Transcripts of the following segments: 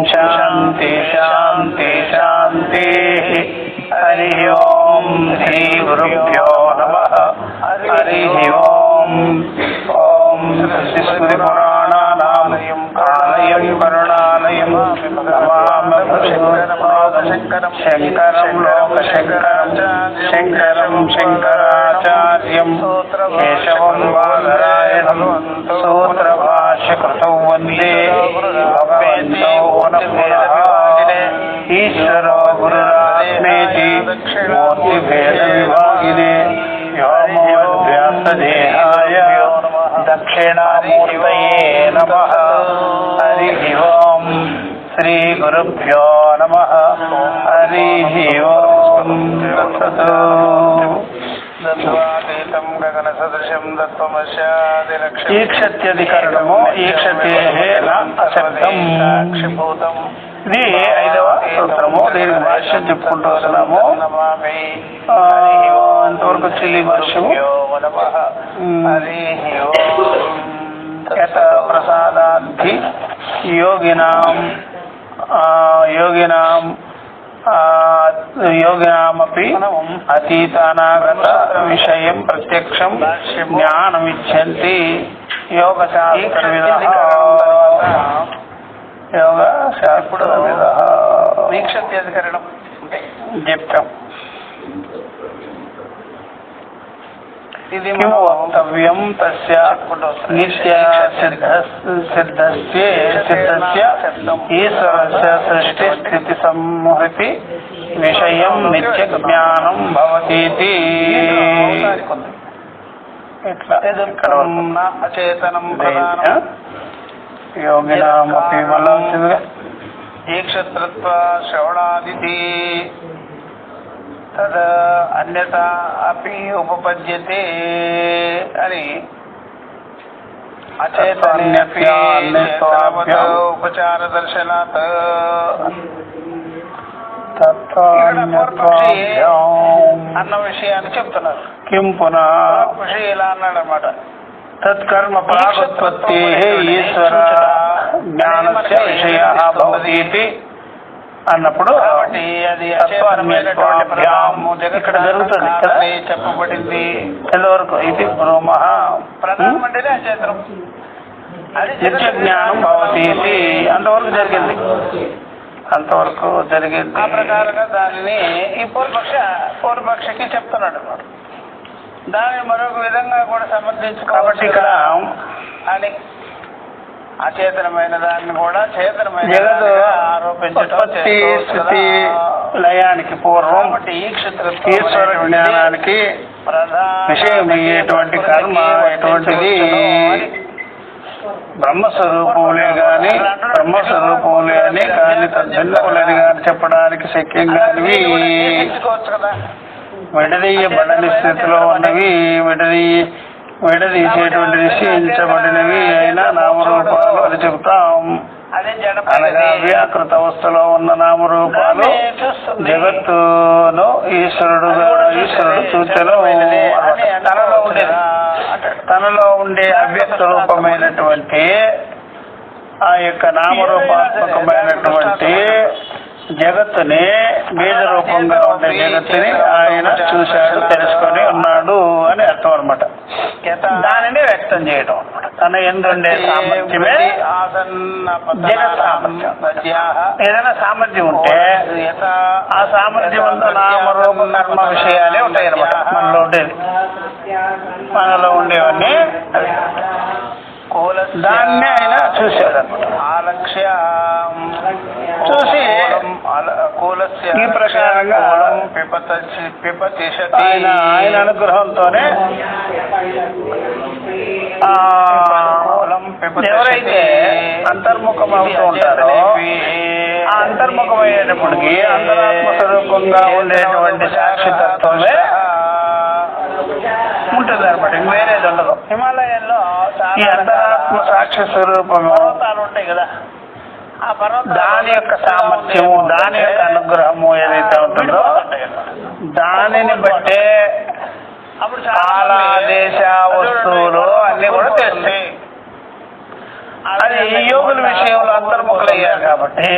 शांति शांति शांति। हरि ओम श्री गुरुभ्यो नमः। हरि ओम। ओम स्मृतिपुराणानालयं करुणालयं शंकरं लोकशंकरं शंकरं शंकराचार्यं केशवं बादरायणं सूत्रभाष्यकृतौ वन्दे भगवन्तौ ईश्वरो गुरुरात्मेति मूर्तिभेदविभागिने व्योमवद्व्यासदेहाय दक्षिणामूर्तये नमः। हरिः ओम श्री गुरुभ्यो नमः। हरिः ओम। దత్వాతీతం గగన సదృశం దత్వమస్యాదిలక్ష్యం ఈక్షత్యధికరణము ఈక్షతే అశబ్దం. ఇది 5వ సూత్రము. దీనికి భాష్యం చెప్పుకుంటూ వస్తున్నాము. ఇంతవరకు చిల్లి భాష్యము. యత ప్రసాదాద్ధి యోగినామపి అతీతానాగత విషయం ప్రత్యక్షం జ్ఞానమిచ్చంతి. యోగ శాస్త్రవిద వీక్షత్యధికరణం చెప్తాం. ఇది కిం వక్తవ్యం తస్య నిత్య సిద్ధస్య ఈశ్వరస్య సృష్టి స్థితి సంహృతి విషయం నిత్య జ్ఞానం భవతీతి. ఇట్లా అచేతనం యోగినామపి మళ్ళా వచ్చిందిగా ఈక్షత్రత్వ శ్రవణాదితి తద్ అన్యత అపి ఉపపద్యతే అని అచేతనేపి ఉపచార దర్శనాత్ అన్న విషయాన్ని చెప్తున్నారు. కిం పునః ఋషి ఇలా అన్నాడు అన్నమాట. తత్కర్మ ప్రాగుత్పత్తే ఈశ్వర జ్ఞానస్య విషయః భవతీతి అన్నప్పుడు కాబట్టి అది ఇక్కడ జరుగుతుంది. ఇక్కడ చెప్పబడింది ఎంతవరకు ఇది బ్రహ్మః ప్రధానం అంటేనే అచేతనం. అది నిత్య జ్ఞానం భవతీతి అంతవరకు జరిగింది. అంతవరకు జరిగింది. ఆ ప్రకారంగా దానిని ఈ పూర్వపక్షకి చెప్తున్నాడు అన్నమాట. దాన్ని మరొక విధంగా కూడా సమర్థించుకోవచ్చు ఇక్కడ అని అచేతనమైన దాన్ని కూడా చేతనమైన జగత్ ఉత్పత్తి స్థితి లయానికి పూర్వం ఈశ్వర జ్ఞానానికి విషయమయ్యేటువంటి కర్మ ఎటువంటిది బ్రహ్మస్వరూపములే గాని కానీ తద్భిన్నములని గాని చెప్పడానికి శక్యం కానివి, విడదీయబడని స్థితిలో ఉన్నవి, విడదీసేటువంటి నిశ్చయించబడినవి అయినా నామరూపాలు అని చెబుతాం. అనగా వ్యాకృత అవస్థలో ఉన్న నామరూపాలు జగత్తును ఈశ్వరుడు సూచన తనలో ఉండే అవ్యక్త రూపమైనటువంటి ఆ యొక్క నామరూపాత్మకమైనటువంటి జగత్తుని బీజ రూపంగా ఉండే జగత్తుని ఆయన చూశాడు, తెలుసుకొని ఉన్నాడు అని అర్థం అనమాట. దానిని వ్యక్తం చేయడం అనమాట. తన ఎందుండే సామర్థ్యమే జగత్ సామర్థ్యం. ఏదైనా సామర్థ్యం ఉంటే ఆ సామర్థ్యం అంతా నామరూప కర్మ విషయాలే ఉంటాయి అనమాట. మనలో ఉండేవన్నీ దాన్ని ఆయన చూశాడు అనమాట. చూసి ఈ ప్రకారంగా ఆయన అనుగ్రహంతోనే ఎవరైతే అంతర్ముఖం అవుతూ ఉంటారో ఆ అంతర్ముఖమయ్యేటప్పటికి అంతరాత్మ స్వరూపంగా ఉండేటువంటి సాక్షితత్వమే ఉంటుంది అనమాట, ఇంక వేరేది ఉండదు. హిమాలయాల్లో ఈ అంతరాత్మ సాక్షి స్వరూపము, పర్వతాలు ఉంటాయి కదా, ఆ పర్వతాలు దాని యొక్క సామర్థ్యము, దాని యొక్క అనుగ్రహము ఏదైతే ఉంటుందో దానిని బట్టే అప్పుడు కాల దేశ వస్తువులు అన్ని కూడా తెలుస్తాయి. అది ఈ యోగుల విషయంలో అంతర్ముఖులయ్యారు కాబట్టి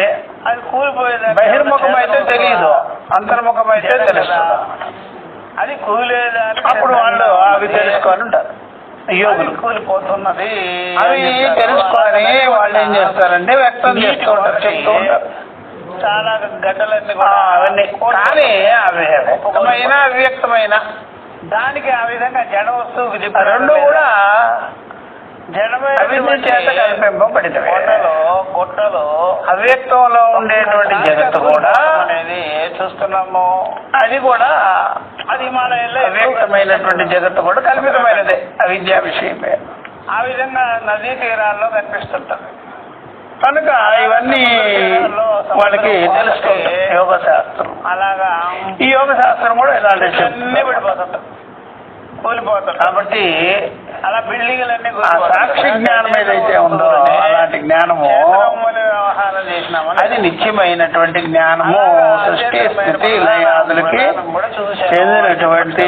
అది కూలిపోయేది. బహిర్ముఖం అయితే తెలియదు, అంతర్ముఖం అయితే తెలుస్తుంది. అది కూలేదానికి అప్పుడు వాళ్ళు అవి తెలుసుకొని ఉంటారు యోగులు. కూలిపోతున్నది అవి తెలుసుకొని వాళ్ళు ఏం చేస్తారంటే వ్యక్తం చేస్తూ ఉంటారు, చెప్తూ ఉంటారు చాలా గడ్డలన్నీ ఆ, అవన్నీ. కానీ అవి వ్యక్తమైన అవ్యక్తమైన దానికి ఆ విధంగా జడ వస్తువు రెండు కూడా జడమైన చేత కల్పింపబడినవి. గుట్టలో అవ్యక్తంలో ఉండేటువంటి జగత్తు కూడా అనేది చూస్తున్నాము. అది కూడా అది హిమాలయాల్లో అవ్యక్తమైనటువంటి జగత్తు కూడా కల్పితమైనదే, అవిద్యా విషయమే. ఆ విధంగా నదీ తీరాల్లో కనిపిస్తుంటది. కనుక ఇవన్నీ వాళ్ళకి తెలుస్తుంది యోగ శాస్త్రం. అలాగా ఈ యోగ శాస్త్రం కూడా ఇలాంటి అన్ని పడిపోతుంటారు, కూలిపోతారు. కాబట్టి అలా బిల్డింగ్లన్నీ ఆ సాక్షి జ్ఞానం ఏదైతే ఉందో అలాంటి జ్ఞానము వ్యవహారం చేసినామని అది నిత్యమైనటువంటి జ్ఞానము, సృష్టి స్థితి లయాదులకి చెందినటువంటి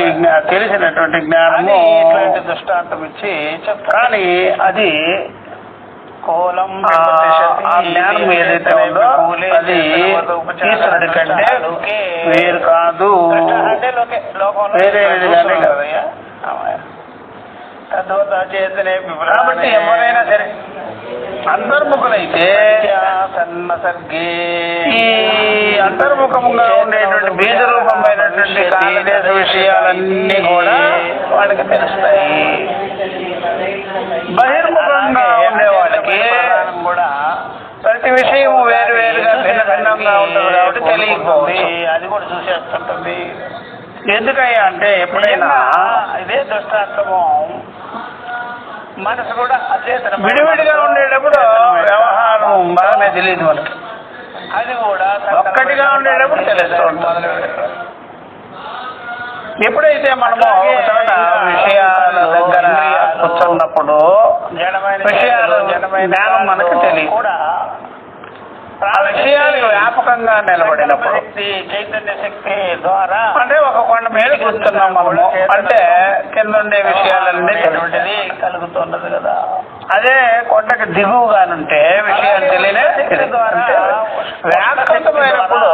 తెలిసినటువంటి జ్ఞానము. ఇట్లాంటి దృష్టాంతం ఇచ్చి చెప్తారు. కానీ అది కోలం ఆ జ్ఞానం ఏదైతే ఉందో అది ఈశ్వరుడి కంటే వేరు కాదు, వేరే విధంగానే కాదు. కాబట్టి ఎవరైనా సరే అంతర్ముఖులైతే ఈ అంతర్ముఖంగా ఉండేటువంటి బీజరూపమైనటువంటి కాలదేశ విషయాలన్నీ కూడా వాళ్ళకి తెలుస్తాయి. బహిర్ముఖంగా ఉండే వాళ్ళకి కూడా ప్రతి విషయం వేరు వేరుగా భిన్న భిన్నంగా ఉంటుంది కాబట్టి తెలియకపోవచ్చు. అది కూడా చూసేస్తుంటుంది. ఎందుకయ్యా అంటే ఎప్పుడైనా ఇదే దృష్టాంతము మనసు కూడా అదే విడివిడిగా ఉండేటప్పుడు వ్యవహారం బాగానే తెలియదు మనకి, అది కూడా ఒక్కటిగా ఉండేటప్పుడు తెలుస్తూ ఉంటుంది. ఎప్పుడైతే మనము విషయాల దగ్గర కూర్చున్నప్పుడు విషయాలు జ్ఞానం మనకు తెలియదు, ఆ విషయాలు వ్యాపకంగా నిలబడినప్పుడు చైతన్య శక్తి ద్వారా అంటే ఒక కొండ మీద కూర్చున్నాం మనము అంటే కింద ఉండే విషయాలన్నీ తెలియనిది కలుగుతున్నది కదా. అదే కొండకి దిగువగానుంటే విషయాలు తెలియనే అంటే వ్యాపకమైనప్పుడు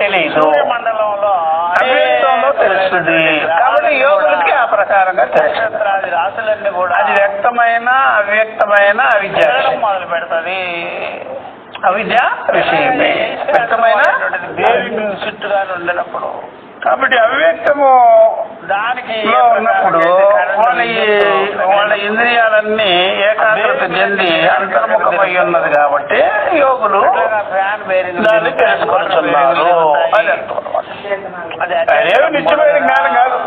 తెలియదు, మండలంలో అవ్యక్తంలో తెలుస్తుంది. కాబట్టి యోగులకి ఆ ప్రకారంగా తెలుస్తుంది. రాసులన్నీ కూడా అది వ్యక్తమైన అవ్యక్తమైన అవిద్య మొదలు పెడుతుంది. అవిద్య విషయమే వ్యక్తమైన చుట్టుగా ఉండినప్పుడు. కాబట్టి అవ్యక్తము దానికి ఉన్నప్పుడు వాళ్ళ ఇంద్రియాలన్నీ ఏకాగ్రత చెంది అంతర్ముఖమై ఉన్నది కాబట్టి యోగులు దాన్ని తెలుసుకుంటున్నారు. అదేమి నిత్యమైన జ్ఞానం కాదు,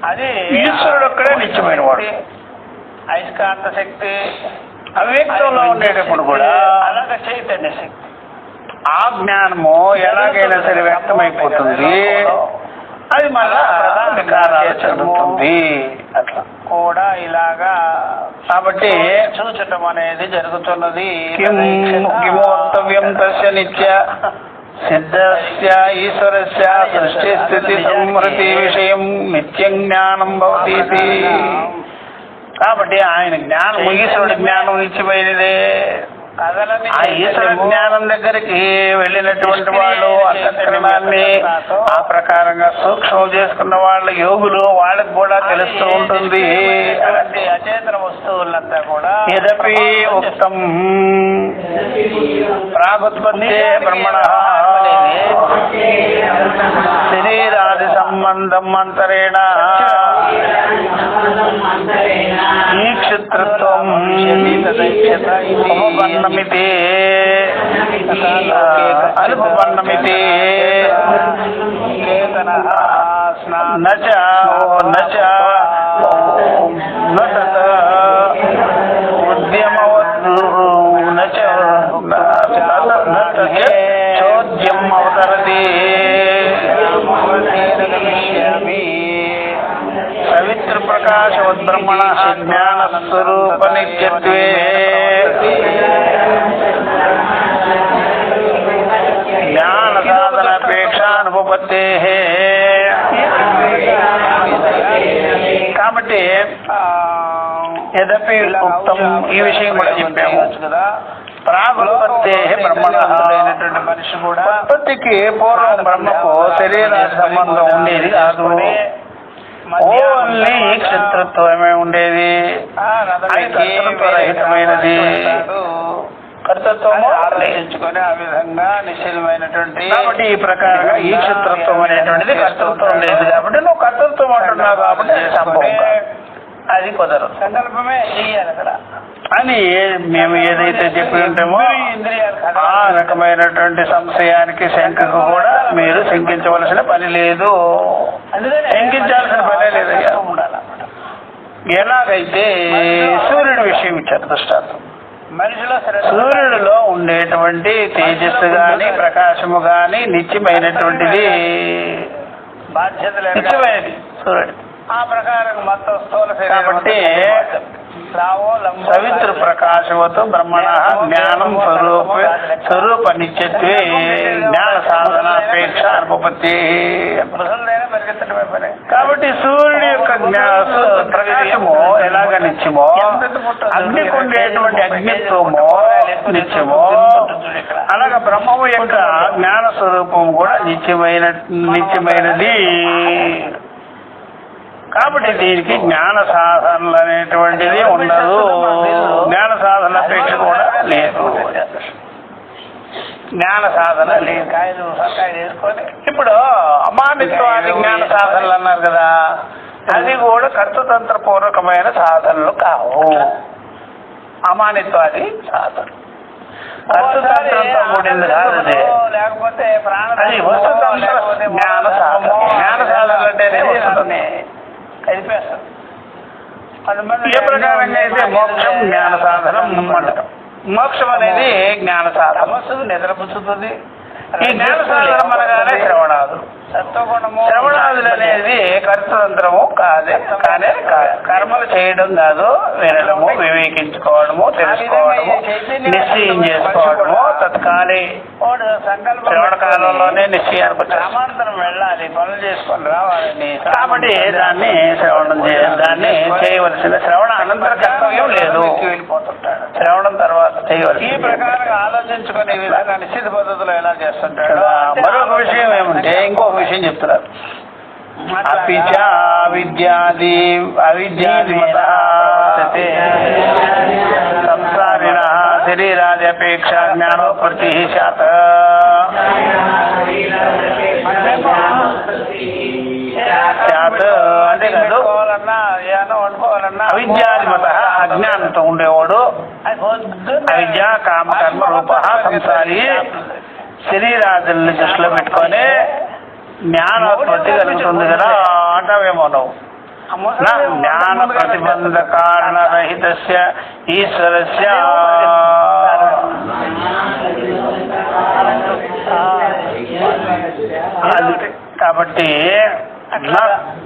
అది ఈశ్వరుడు ఒక్కడే నిత్యమైన వాడు. అయస్కాంత శక్తి అవ్యక్తంలో ఉండేటప్పుడు కూడా అలాగే చైతన్య శక్తి ఆ జ్ఞానము ఎలాగైనా సరే వ్యక్తమైపోతుంది, అది మళ్ళా వికారాలు చెందుతుంది. అట్లా కూడా ఇలాగా కాబట్టి చూచటం అనేది జరుగుతున్నది. కిమోక్తవ్యం తస్య నిత్య సిద్ధస్య ఈశ్వరస్య సృష్టి స్థితి సంహృతి విషయం నిత్యం జ్ఞానం భవతి. కాబట్టి ఆయన జ్ఞానం ఈశ్వరుడి జ్ఞానం నిత్యమైనదే. ఆ ఈశ్వర జ్ఞానం దగ్గరికి వెళ్ళినటువంటి వాళ్ళు అంతఃకరణాన్ని ఆ ప్రకారంగా సూక్ష్మం చేసుకున్న వాళ్ళ యోగులు వాళ్ళకి కూడా తెలుస్తూ ఉంటుంది. అచేతన వస్తువులంతా కూడా యదపి ఉక్తం ప్రాగుత్పత్తే బ్రహ్మణ శరీరాది సంబంధం అంతరేణ ఈక్షితృత్వం ఉపపన్నమితి అనుపన్నమితి నచ ఉద్యమవద్దు నచ చోద్యం అవతరతి సవితృ ప్రకాశవద్బ్రహ్మణ జ్ఞాన స్వరూప నిత్యత్వే జ్ఞాన సాధనాపేక్షానుపత్తే. కాబట్టి యదపి ఉక్తం ఈ విషయం కూడా చెప్పాము కదా. ప్రాగుత్పత్తే బ్రహ్మణ మనిషి కూడా ఉత్పత్తికి పూర్వం బ్రహ్మకు శరీర సంబంధం ఉండేది కాదు. ఓన్లీ క్షత్రత్వమే ఉండేది. అది కర్తృత్వరహితమైనది. కర్తృత్వము ఆలోచించుకొని ఆ విధంగా నిశ్చలమైనటువంటి. కాబట్టి ఈ ప్రకారంగా ఈ క్షత్రత్వం అనేటువంటిది కర్తృత్వం లేదు కాబట్టి నువ్వు కర్తృత్వం అంటున్నావు కాబట్టి అది సంభవం కాదు. అది కుదరదు. సంకల్పమే చెయ్యాలి అక్కడ అని మేము ఏదైతే చెప్పి ఉంటామో ఆ రకమైనటువంటి సంశయానికి శంకకు కూడా మీరు శంకించవలసిన పని లేదు. శంకించాల్సిన పనే లేదయ్యా. ఎలాగైతే సూర్యుడి విషయం ఇచ్చారు దృష్టాంతం. మనిషిలో సూర్యుడిలో ఉండేటువంటి తేజస్సు గాని ప్రకాశము గాని నిత్యమైనటువంటిది. బాధ్యత నిత్యమైనది సూర్యుడు. ఆ ప్రకారం మొత్తం స్థూల కాబట్టి సవితృ ప్రకాశవతు బ్రహ్మణ జ్ఞానం స్వరూప నిత్యత్వే జ్ఞాన సాధనాపేక్ష అనుపత్తి. కాబట్టి సూర్యుడి యొక్క ప్రకాశము ఎలాగ నిత్యమో అగ్నికి ఉండేటువంటి అగ్నిత్వము నిత్యమో అలాగ బ్రహ్మము యొక్క జ్ఞాన స్వరూపము కూడా నిత్యమైనది. కాబట్టి దీనికి జ్ఞాన సాధనలు అనేటువంటిది ఉండదు. జ్ఞాన సాధన అపేక్ష కూడా లేదు. జ్ఞాన సాధన లేదు. ఇప్పుడు అమానిత్వాది జ్ఞాన సాధనలు అన్నారు కదా, అది కూడా కర్తతంత్ర పూర్వకమైన సాధనలు కావు. అమానిత్వాది సాధనలు కర్తతంత్రంతో కూడింది కాదు. లేకపోతే అది వస్తుతంత్ర జ్ఞాన సాధన. జ్ఞాన సాధనలు అంటే ఏ ప్రకారంగా అయితే మోక్షం జ్ఞాన సాధనం అంటాం. మోక్షం అనేది జ్ఞాన సాధన. నిద్రపుచ్చుతుంది. ఈ జ్ఞాన సాధనం అనగానే శ్రవణాదులు. శ్రవణాదులు అనేది కర్తతంత్రము కాదే. కానీ కర్మలు చేయడం కాదు, వినడము, వివేకించుకోవడము, తెలుసుకోవడము, నిశ్చయం చేసుకోవడము తత్కాలే. శ్రవణ కాలంలోనే నిశ్చయానికి గ్రామాంతరం వెళ్ళాలి, పనులు చేసుకొని రావాలని. కాబట్టి దాన్ని దాన్ని చేయవలసిన శ్రవణ అనంతర కర్తవ్యం లేదు. వెళ్ళిపోతుంటాడు. శ్రవణం తర్వాత చేయవలసి. ఈ ప్రకారంగా ఆలోచించుకునే విధంగా నిశ్చిత పద్ధతిలో ఎలా చేస్తుంటాడు. మరొక విషయం ఏమంటే ఇంకొక విషయం చెప్తున్నారు. అపిచ అవిద్యాది సంసారిణ శరీరాది అపేక్ష జ్ఞానోపత్తి శాత. అంటే కాదు, అవిద్యాధిమత అజ్ఞానంతో ఉండేవాడు. అవిద్య కామ కర్మ రూప సంసారి శరీరాదుల్ని దృష్టిలో పెట్టుకొని జ్ఞానోత్పత్తి కలుగుతుంది కదా అంటావేమో నువ్వు. జ్ఞాన ప్రతిబంధ కారణ రహితస్య ఈశ్వరస్య. కాబట్టి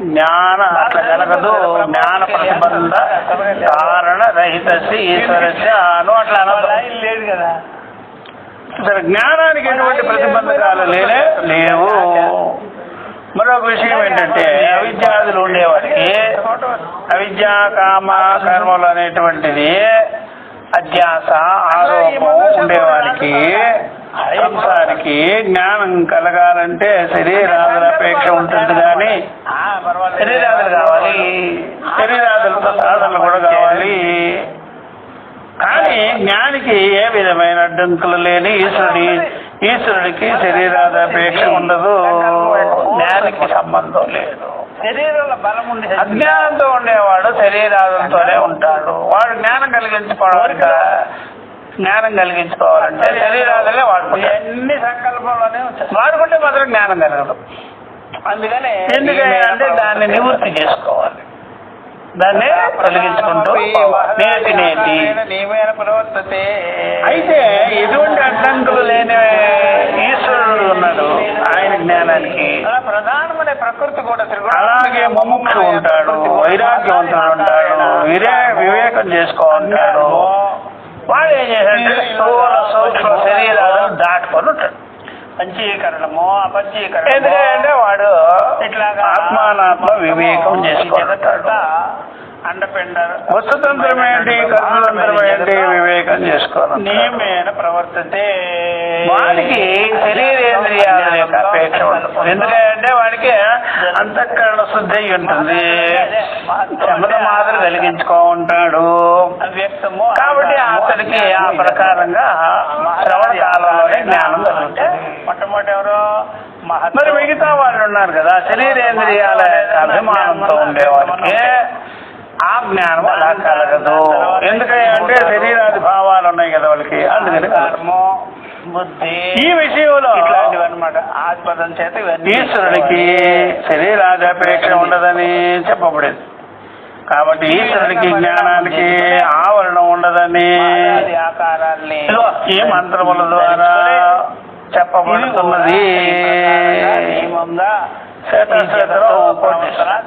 జ్ఞాన అట్లా కలగదు. జ్ఞాన ప్రతిబంధ కారణ రహితస్య ఈశ్వరస్య అను అట్లా లేదు కదా. సరే, జ్ఞానానికి ఎటువంటి ప్రతిబంధకాలు లేవు. మరొక విషయం ఏంటంటే అవిద్యాదులు ఉండేవాడికి అవిద్యా కామ కర్మలు అనేటువంటిది అధ్యాస ఆరోపం ఉండేవాడికి సంసారికి జ్ఞానం కలగాలంటే శరీరాదుల అపేక్ష ఉంటుంది. కానీ శరీరాదులు కావాలి, శరీరాదులతో సాధనలు కూడా కావాలి. కానీ జ్ఞానికి ఏ విధమైన అడ్డంకులు లేని ఈశ్వరుడికి శరీరాదపేక్ష ఉండదు. జ్ఞానికి సంబంధం లేదు. శరీరంలో బలం ఉండి అజ్ఞానంతో ఉండేవాడు శరీరాదులతోనే ఉంటాడు. వాడు జ్ఞానం కలిగించుకోవాలంటే శరీరాదులే వాడుకుంటాడు. ఎన్ని సంకల్పంలోనే వాడుకుంటే మాత్రం జ్ఞానం కలగదు. అందుకని ఎందుకంటే దాన్ని నివృత్తి చేసుకోవాలి. దాన్ని తొలగించుకుంటూ నేతి. అయితే ఎటువంటి అడ్డంకులు లేని ఈశ్వరుడు ఉన్నాడు ఆయన జ్ఞానానికి. ప్రధానమైన ప్రకృతి కూడా అలాగే ముముక్షు ఉంటాడు, వైరాగ్యవంతుడు ఉంటాడు, వివేకం చేసుకో ఉంటాడు. వాడు ఏం చేశాడంటే స్థూల సూక్ష్మ శరీరాలను దాటుకొని ఉంటాడు. పంచీకరణము అపంచీకరణము. ఎందుకంటే వాడు ఇట్లాగా ఆత్మానాత్మ వివేకం చేసుకుంటాడు. అండపిండ వస్తుతంత్రం ఏంటి, కర్మతంత్రం ఏంటి, వివేకం చేసుకోవాలి. నియమేన ప్రవర్తితే వాడికి శరీరేంద్రియాల యొక్క అపేక్ష ఉంటుంది. ఎందుకంటే వాడికి అంతఃకరణ శుద్ధి అయి ఉంటుంది, క్షమత మాదిరి కలిగించుకో ఉంటాడు. వ్యక్తము కాబట్టి అతనికి ఆ ప్రకారంగా శ్రవణ కాలంలోనే జ్ఞానం కలుగుతుంది. మొట్టమొదటి ఎవరో మరి మిగతా వాళ్ళు ఉన్నారు కదా, శరీరేంద్రియాల అభిమానంతో ఉండేవాళ్ళకి ఆ జ్ఞానం అలా కలగదు. ఎందుకంటే శరీరాది భావాలు ఉన్నాయి కదా వాళ్ళకి, అందుకని బుద్ధి ఈ విషయంలో ఇట్లాంటివి అనమాట. ఆత్మదం చేత ఈశ్వరుడికి శరీరాది అపేక్ష ఉండదని చెప్పబడింది. కాబట్టి ఈశ్వరుడికి జ్ఞానానికి ఆవరణం ఉండదని ఆకారాల్ని ఈ మంత్రముల ద్వారా చెప్పబడుతున్నది.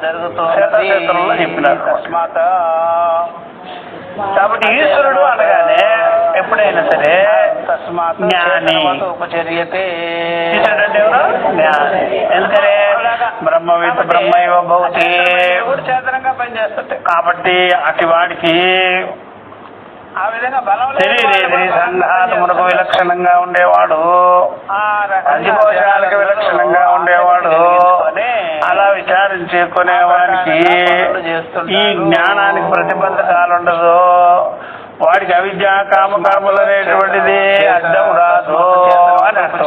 జరుగుతుంది చెప్పినారు. తస్మాత్ కాబట్టి ఈశ్వరుడు అనగానే ఎప్పుడైనా సరే తస్మాత్ జ్ఞాని. ఉపచర్యతే. ఈశ్వరుడు అంటే ఎవరు? జ్ఞాని. ఎందుకనే బ్రహ్మవిత్ బ్రహ్మైవ భవతి. చేతనంగా పనిచేస్తుంటాయి కాబట్టి అటు వాడికి ఆ విధంగా బలం శరీరేంద్రియ సంఘాతమునకు విలక్షణంగా ఉండేవాడు, పంచకోశాలకు విలక్షణంగా ఉండేవాడు. అలా విచారించుకునేవాడికి ఈ జ్ఞానానికి ప్రతిబంధకాలు ఉండదు. వాడికి అవిద్య కామకర్మలు అనేటువంటిది అడ్డం రాదు అని అర్థం.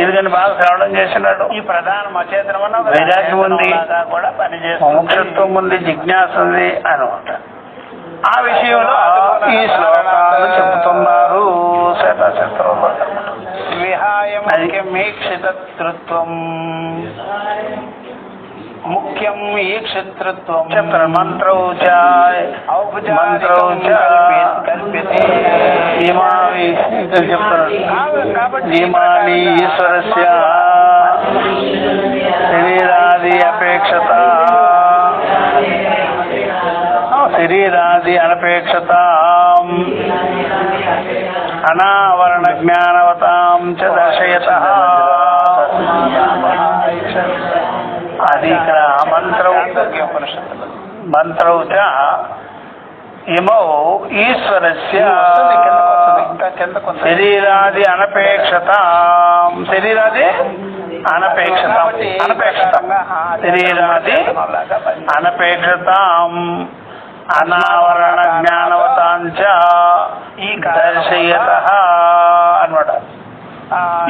ఎందుకని బాగా శ్రవణం చేసినాడు. ఈ ప్రధాన అచేతనం వైరాగ్యం ఉంది, కూడా పనిచేస్తుంది, మోక్షత్వం ఉంది, జిజ్ఞాస ఉంది అనమాట. ఆ విషయంలో ఈ శ్లోకాలు చెబుతున్నారు శతశత్రువులు. విహాయమీక్షితృత్వం ముఖ్యం ఈక్షితృత్వం చెప్తారు. మంత్రౌచ చెప్తారు. ధీమాని ఈశ్వరస్య శరీరాది అపేక్షత శరీరాది అనపేక్షత అనావరణ జ్ఞానవతాం చ దర్శయత. అది ఇక్కడ మంత్రౌచ ఇమౌ ఈశ్వరస్య శరీరాది అనపేక్షత శరీరాది అనపేక్షత శరీరాది అనపేక్షతాం అనావరణ జ్ఞానవతాంచ దర్శయత అన్నమాట.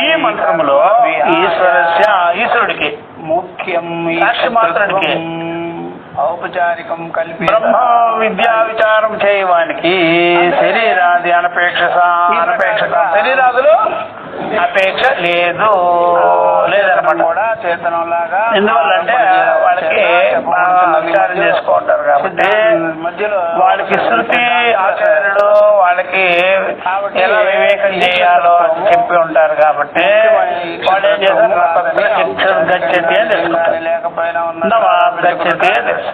ఈ మంత్రములో ఈశ్వరస్య ఈశ్వరుడికి ముఖ్యం మాత్రుడికి ఔపచారికం కల్పి బ్రహ్మ విద్యా విచారం చేయవానికి శరీరాది అనపేక్షత శరీరాదులు అపేక్ష లేదనమాట. కూడా చేతనంలాగా ఎందువల్లంటే వాళ్ళకి విచారం చేసుకుంటారు కాబట్టి మధ్యలో వాళ్ళకి శృతి ఆచార్యులు వాళ్ళకి ఎలా వివేకం చేయాలో చెప్పి ఉంటారు. కాబట్టి వాళ్ళు ఏం చేస్తారు, గచ్చతి అని తెలుసుకుంటారు, లేకపోయినా గచ్చతి అని తెలుసు,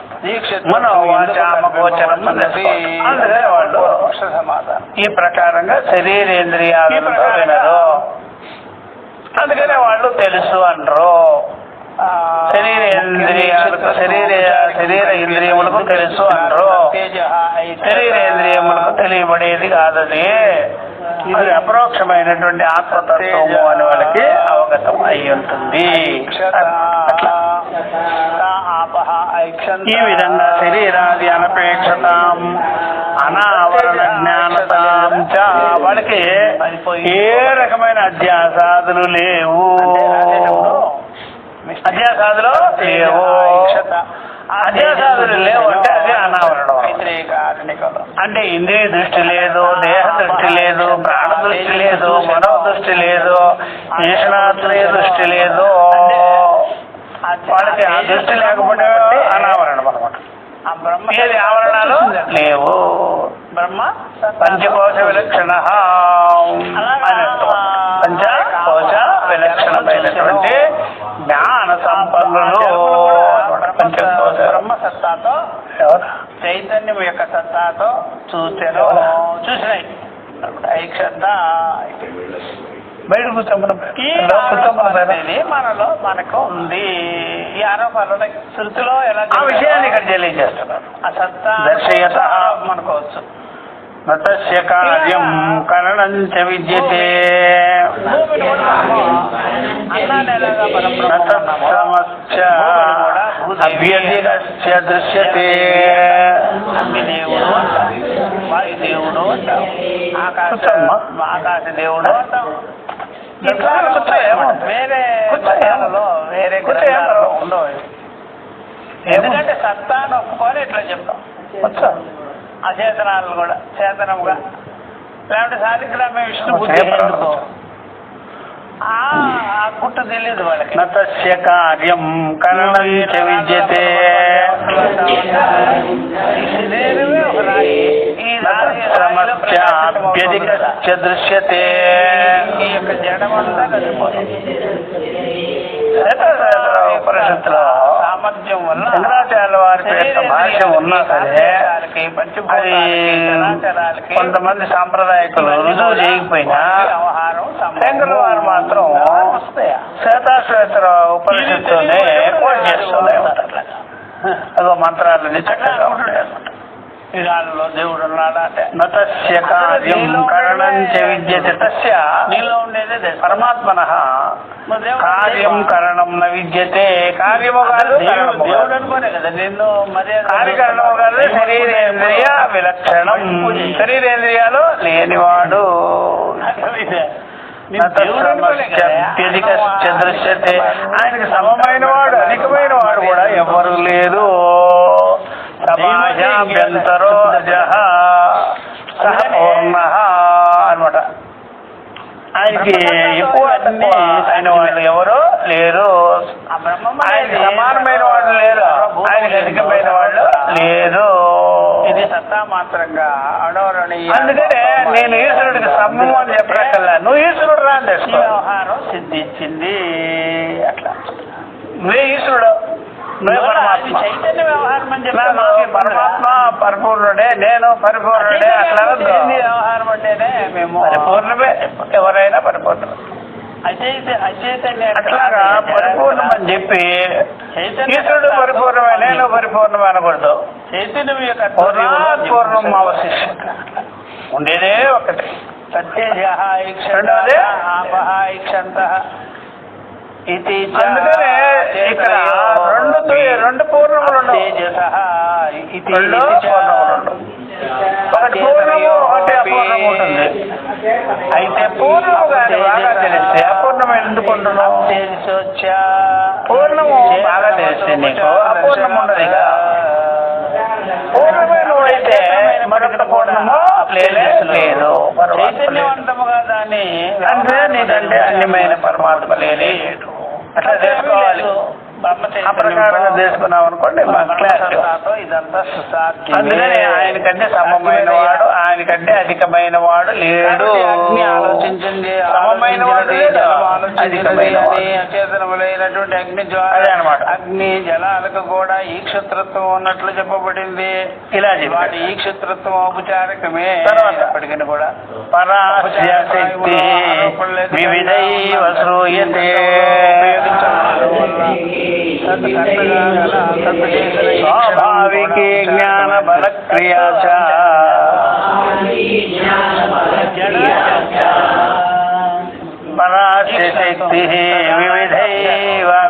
మనం వాచామగోచరం అందుకని వాళ్ళు సమాధానం ఈ ప్రకారంగా శరీరేంద్రియాలతో వినరు. అందుకనే వాళ్ళు తెలుసు అనరు. శరీర ఇంద్రియములకు తెలుసు అనరు. శరీరేంద్రియములకు తెలియబడేది కాదని ఇది అపరోక్షమైనటువంటి ఆత్మతత్వము అని వాళ్ళకి అవగతం అయి ఉంటుంది. ఈ విధంగా శరీరాది అనపేక్షతాం అనావరణ జ్ఞానతాం చ వాళ్ళకి ఏ రకమైన అధ్యాసాదులు లేవు. అధ్యాసాదులు లేవు. అధ్యాసాదులు లేవు అంటే అది అనావరణం. అంటే ఇంద్రియ దృష్టి లేదు, దేహ దృష్టి లేదు, ప్రాణ దృష్టి లేదు, మనో దృష్టి లేదు, ఈశ్వరాత్మీయ దృష్టి లేదు. వాళ్ళకి ఆ దృష్టి లేకపోతే అనావరణం అనమాట. ఏది ఆవరణాలు లేవు. బ్రహ్మ పంచకోశ విలక్షణ పంచకోశ విలక్షణమైనటువంటి జ్ఞాన సంపన్నులు. పంచకోశ బ్రహ్మ సత్తాతో ఎవరు చైతన్యం యొక్క సత్తాతో చూసాను చూసినాయి ఐక్షత బయట కూర్చోమని ఈ ఆరోపణ అనేది మనలో మనకు ఉంది. ఈ ఆరోపణలు శృతిలో ఎలా ఆ విషయాన్ని ఇక్కడ తెలియజేస్తున్నారు. ఆ సత్తా దర్శయత మనకోవచ్చు. నతస్య కార్యం కరణం చ విద్యతే భూమిని కూడా అన్నాన్ని ఎలాగా మనం నతత్సమస్య అభ్యధికస్య దృశ్యతే అగ్నిదేవుడు అంటాం, వాయుదేవుడు అంటాం, ఆకాశ దేవుడు అంటాం. ఇట్లా వేరే గ్రంథాలలో వేరే గ్రంథాలలో ఉండవు. ఎందుకంటే సత్తాను ఒప్పుకొని ఇట్లా చెప్తాం. అచేతనాలు కూడా చేతనముగా లేకపోతే సాధిగ్రామే విష్ణు బుద్ధి ఎందుకో ఆ గుట్టు తెలియదు వాళ్ళకి. నతస్య కార్యం కరణం చ విద్యతే శరీరమే ఒక రాయి. ఈ సమస్య అభ్యధికస్య దృశ్యతే ఈ యొక్క జడమంతా కలిసిపోతుంది. ఉపనిషత్తులో సామర్థ్యం వల్ల శంకరాచార్య వారికి యొక్క భాష్యం ఉన్నా సరే అది కొంతమంది సాంప్రదాయకులు రుజువు చేయకపోయినా శంకరుల వారు మాత్రం శ్వేతాశ్వేతర ఉపనిషత్తునే కోట్ చేస్తూనే ఉంటారు. అదో మంత్రాలని చక్కగా ఉంటాయి అన్నమాట. విధానంలో దేవుడు ఉన్నాడా అంటే నతస్య కార్యం కరణం చ విద్యతే తస్య నీలో ఉండేదే పరమాత్మన కార్యం కరణం న విద్యతే. కార్యము కాదు దేవుడు అనుకోనే కదా నిన్ను మర్యాద కార్యకరణము కాదు శరీరేంద్రియ విలక్షణం. శరీరేంద్రియాలు లేనివాడు దృశ్యతే. ఆయనకి సమమైన వాడు అధికమైన వాడు కూడా ఎవరు లేరు. సమాజాభ్యంతరో అజః సహ పూర్ణః అన్నమాట. ఆయనకి ఎక్కువ తక్కువ అయిన వాళ్ళు ఎవరు లేరు. ఆయనకి సమానమైన వాళ్ళు లేరు, ఆయనకి అధికమైన వాళ్ళు లేరు. ఇది సత్తా మాత్రంగా అడవరని. అందుకనే నేను ఈశ్వరుడికి సమ్మం అని చెప్పక్కల్లా నువ్వు ఈశ్వరుడు రా అని ఈ వ్యవహారం సిద్ధించింది. అట్లా నువ్వే ఈశ్వరుడు, నువ్వే పరమాత్మ. చైతన్య వ్యవహారం అని పరమాత్మ పరిపూర్ణుడే, నేను పరిపూర్ణుడే. అట్లా వ్యవహారం అంటేనే మేము పరిపూర్ణమే, ఎవరైనా పరిపూర్ణమే. అచైతన్య అట్లాగా పరిపూర్ణం అని చెప్పి ఈశ్వరుడు పరిపూర్ణమే, నేను పరిపూర్ణమే అనకూడదు. చైతన్యం యొక్క పూర్ణం అవశిష్ట ఉండేదే ఒకటి. సత్యజ ఇది అందుకనే ఇక్కడ రెండు పూర్ణములు ఒకటి పూర్ణము ఒకటి అపూర్ణము ఉంటుంది. అయితే పూర్ణము కానీ బాగా తెలిస్తే అపూర్ణము ఎందుకు ఉంటున్నావు? పూర్ణము బాగా తెలిస్తే నీకు అపూర్ణము ఉండదు. ఇక పూర్ణమే నువ్వు అయితే మరొక పూర్ణము లేదు. చైతన్యవంతముగా దాన్ని అంటే నీకంటే అన్యమైన పరమాత్మ లేడు. అట్లా చేసుకోవాలి. ఆ ప్రకారంగా చేసుకున్నాం అనుకోండి ఇదంతా సుసాధ్యం. అందుకని ఆయనకంటే సమమైన వాడు, ఆయనకంటే అధికమైన వాడు లేడు. ఆలోచించింది సమమైన వాడు లేడు, అధికమైన వాడు. అచేతనములైనటువంటి అగ్ని అగ్ని జలాలకు కూడా ఈ క్షత్రత్వం ఉన్నట్లు చెప్పబడింది. ఇలా వాటి ఈ క్షత్రత్వం ఔపచారికమే. ఎప్పటికీ కూడా పరాస్య శక్తి వివిధైవ శ్రూయతే స్వాభావికే జ్ఞాన బల క్రియా చ పరాస్య శక్తి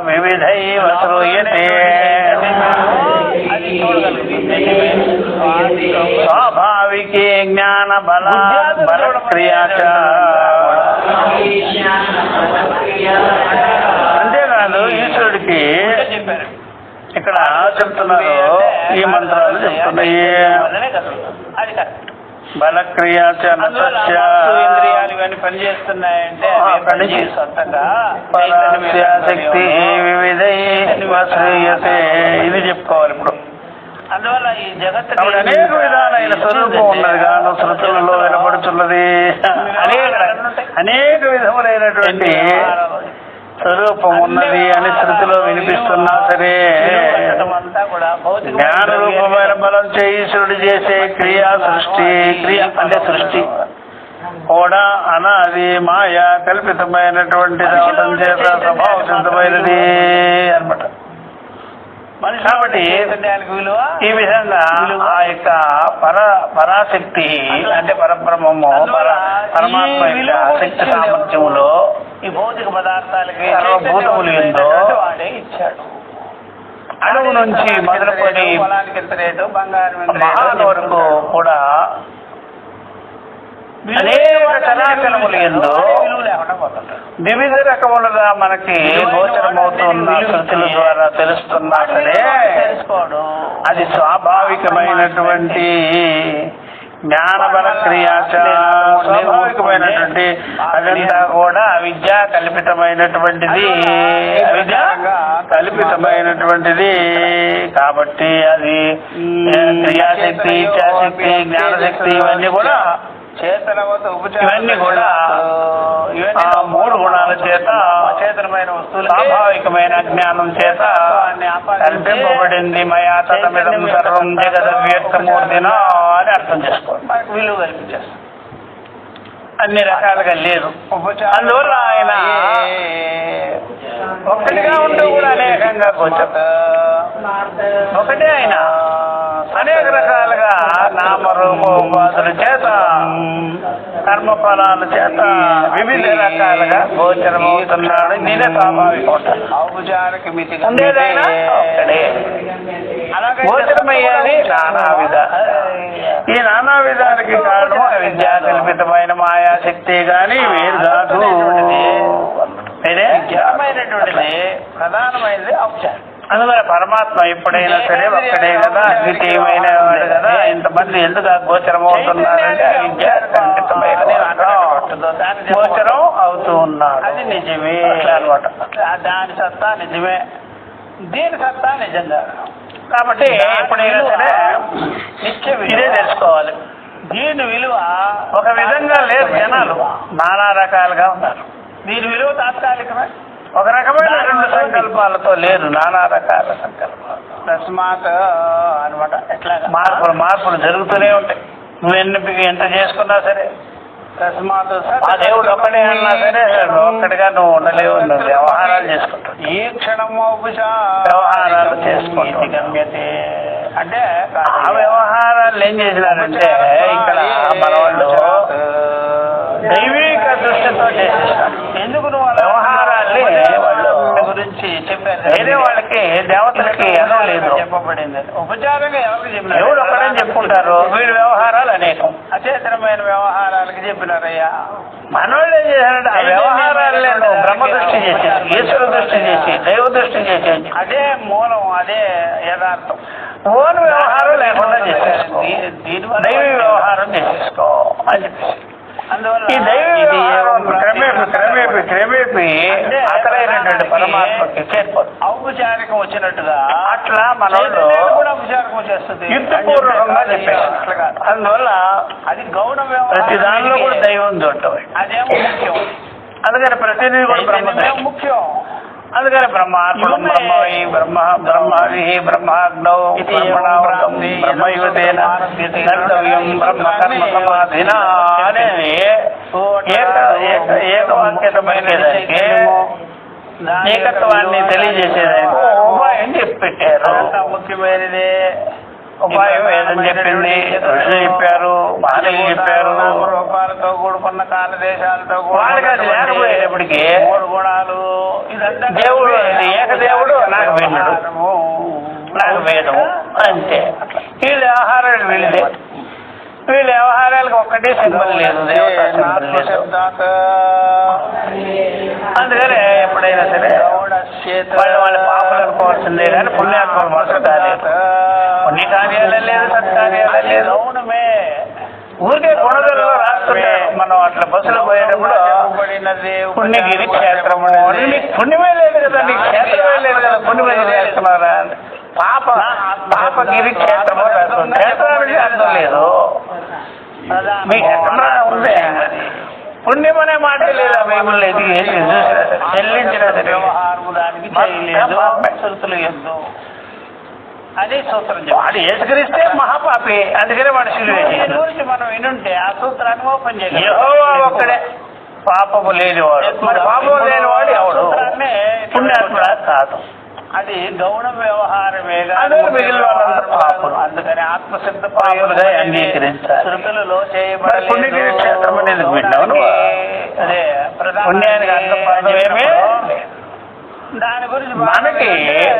వివిధైవ శ్రూయతే స్వాభావికే జ్ఞాన బల క్రియా చ. అంతేకాదు ఈశ్వరుడికి ఇక్కడ చెప్తున్నారు, ఈ మంత్రాలు చెప్తున్నాయి. బలక్రియా ఇంద్రియాలు ఇవన్నీ పనిచేస్తున్నాయంటే శక్తి వివిధైతే ఇది చెప్పుకోవాలి. ఇప్పుడు అందువల్ల ఈ జగత్ అనేక విధాలైన స్వరూపం ఉన్నది గాను శృతులలో వినపడుతున్నది. అనేక విధములైనటువంటి స్వరూపం ఉన్నది అని శృతిలో వినిపిస్తున్నా సరే అంతా కూడా భౌతిక జ్ఞాన రూపమైన బలం ఈశ్వరుడు చేసే క్రియ అంటే సృష్టి కూడా అనాది మాయ కల్పితమైనటువంటి అవడం చేత స్వభావ సిద్ధమైనది అన్నమాట. కాబట్టి ఈ విధంగా ఆ యొక్క పరాశక్తి అంటే పరబ్రహ్మము పరమాత్మ యొక్క శక్తి సామర్థ్యంలో ఈ భౌతిక పదార్థాలకి సర్వభూతములు ఎందో వాడే ఇచ్చాడు. అణువు నుంచి మొదలుకొని పొలానికి ఎంత రేటు, బంగారం మహాన్ వరకు కూడా అనేక చరాచరములు ఎందో వివిధ రకములుగా మనకి గోచరమవుతున్న శృతుల ద్వారా తెలుస్తున్నా సరే అది స్వాభావికమైనటువంటి జ్ఞానబల స్వాభావికమైనటువంటి అదంతా కూడా అవిద్య కల్పితమైనటువంటిది కాబట్టి అది క్రియాశక్తి ఇచ్ఛాశక్తి జ్ఞానశక్తి ఇవన్నీ కూడా ఇవన్నీ కూడా ఆ మూడు గుణాల చేత అచేతనమైన వస్తువులు స్వాభావికమైన జ్ఞానం చేత కల్పింపబడింది. మయా తదమిదం సర్వం జగదవ్యక్తమూర్తిన అని అర్థం చేసుకోండి. మనకు విలువ కల్పించేస్తాం. అన్ని రకాలుగా లేదు. అందువల్ల ఆయన ఒక్కటిగా ఉంటూ కూడా అనేకంగా గోచరం. ఒకటే ఆయన అనేక రకాలుగా నామరూపోపాధుల చేత కర్మఫలాల చేత వివిధ రకాలుగా గోచరమవుతున్నాడు. నేనే స్వాభావికం ఔపచారిక మితి ఉండేదైనా ఒక్కడే గోచరమయ్యేది నానావిధ. ఈ నానావిధానికి కారణం అవిద్యా కల్పితమైన మాయాశక్తి గాని వేరు కాదు. వేరే జ్ఞానమైనటువంటిది ప్రధానమైనది ఔపచారం. అందువల్ల పరమాత్మ ఎప్పుడైనా సరే ఒక్కడే కదా, అద్వితీయమైన కదా. ఇంతమంది ఎందుకు గోచరం అవుతున్నారంటే అవిద్య కల్పితమైన గోచరం అవుతూ ఉన్నారు. అది నిజమే అనమాట. దాని సత్తా నిజమే, దీని సత్తా నిజంగా. కాబట్టి ఎప్పుడైనా సరే ఇదే తెలుసుకోవాలి. దీని విలువ ఒక విధంగా లేదు. జనాలు నానా రకాలుగా ఉన్నారు. దీని విలువ తాత్కాలికమే. ఒక రకమైన రెండు సంకల్పాలతో లేదు, నానా రకాల సంకల్పాలు. తస్మాత్ అనమాట. ఎట్లాగా మార్పులు జరుగుతూనే ఉంటాయి. నువ్వు ఎంత చేసుకున్నా సరే తస్మాత్ ఆ దేవుడు ఒక్కడే అన్నా సరే ఒక్కడిగా నువ్వు ఉండలేవు. నువ్వు వ్యవహారాలు చేసుకుంటావు. ఈ క్షణము వ్యవహారాలు చేసుకుంటూ గమ్యతే అంటే ఆ వ్యవహారాలు ఏం చేసినారంటే ఇక్కడ మన వాళ్ళు దైవిక దృష్టితో చేసేసారు. ఎందుకు నువ్వు వ్యవహారాల్ని వాళ్ళు గురించి చెప్పారు. వేరే వాళ్ళకి దేవతలకి ఎలా లేదు చెప్పబడింది. ఉపచారంగా ఎవరికి చెప్పిన ఎవరు ఒక్కడని చెప్పుకుంటారు. వీళ్ళ వ్యవహారాలు అనేకం అచేతనమైన వ్యవహారాలకి చెప్పినారయ్యా. మనోళ్ళు ఏం చేశారంటే ఆ వ్యవహారాలే బ్రహ్మ దృష్టి చేసేది, ఈశ్వర దృష్టి చేసి, దైవ దృష్టి చేసేది. అదే మూలం, అదే యథార్థం. ఓన్ వ్యవహారం లేకుండా చేసేసుకో, దైవ వ్యవహారం చేసేసుకో అని చెప్పేసి. ఈ దైవ క్రమేపీ అసలైనటువంటి పరమాత్మకి చేరిపోతుంది. ఔపచారికం వచ్చినట్టుగా అట్లా మనోళ్ళు కూడా ఔపచారికం వచ్చేస్తుంది. యుద్ధపూర్వకంగా చెప్పేసి అట్లా. అందువల్ల అది గౌణ ప్రతి దానిలో కూడా దైవం చూడటం అదేమో ముఖ్యం. అందుకని ప్రతిదీ కూడా బ్రహ్మ ముఖ్యం. అందుకని బ్రహ్మాత్మం బ్రహ్మవి బ్రహ్మవి బ్రహ్మాగ్నౌ బ్రహ్మయుతేన కర్తవ్యం బ్రహ్మ కర్మ సమాధినా అనేది ఏకవాక్యతమైన ఏకత్వాన్ని తెలియజేసేదానికి ఉపాయం చెప్పి పెట్టారు. ముఖ్యమైనది ఉపాయం ఏదని చెప్పింది ఋషులు చెప్పారు, మహనీయులు చెప్పారు. రూపాలతో కూడుకున్న కాలదేశాలతో వాళ్ళకి అది లేకపోయేటప్పటికీ మూడు గుణాలు దేవుడు ఏకదేవుడు నాకు విన్నాడు, నాకు వేదము అంతే. వీళ్ళ వ్యవహారాలు వీళ్ళదే. వీళ్ళ వ్యవహారాలకు ఒక్కటే సింబల్ లేదు, దేవతా సింబల్ లేదు. అందుకనే ఎప్పుడైనా సరే వాళ్ళ పాపలు అనుకోవాల్సిందే కానీ పుణ్యాత్మలు మాత్రం కాలేదు. పుణ్య కార్యాలే లేదు, సత్కార్యాలే లేదు. అవునమే ఊరికే గుణదల్లో రాస్తుంటే మనం అట్లా బస్సులో పోయేటప్పుడు పుణ్యగిరి క్షేత్రము పుణ్యమే లేదు కదా, నీకు క్షేత్రమే లేదు కదా, పుణ్యమే చేస్తున్నారా? పాపగిరి క్షేత్రము రాస్తుంది. క్షేత్రానికి అర్థం లేదు. మీకు ఎక్కడ ఉంది పుణ్యం అనే మాట లేదా బైబుల్ అయితే చెల్లించిన వ్యవహారము దానికి చేయలేదు శృతులు ఎందు అదే సూత్రం వాడు ఏసుక్రీస్తే మహాపాపి, అందుకనే వాడు శిలువ దీని గురించి మనం వినుంటే ఆ సూత్రాన్ని ఓపెన్ చేయాలి. యెహోవా ఒక్కడే పాపము లేనివాడు. మరి పాపము లేనివాడు ఎవడు? పుణ్యాత్ముడా కాదు. అది గౌణ వ్యవహారమే మిగిలిన వాళ్ళందరూ పాపులు. అందుకని ఆత్మశబ్ద పాపులుగా అంగీకరించాలి. శృతులలో పుణ్యగిరి క్షేత్రం అనేది విన్నాను. అదే పుణ్యానికి అర్థం పాపమేమే. దాని గురించి మనకి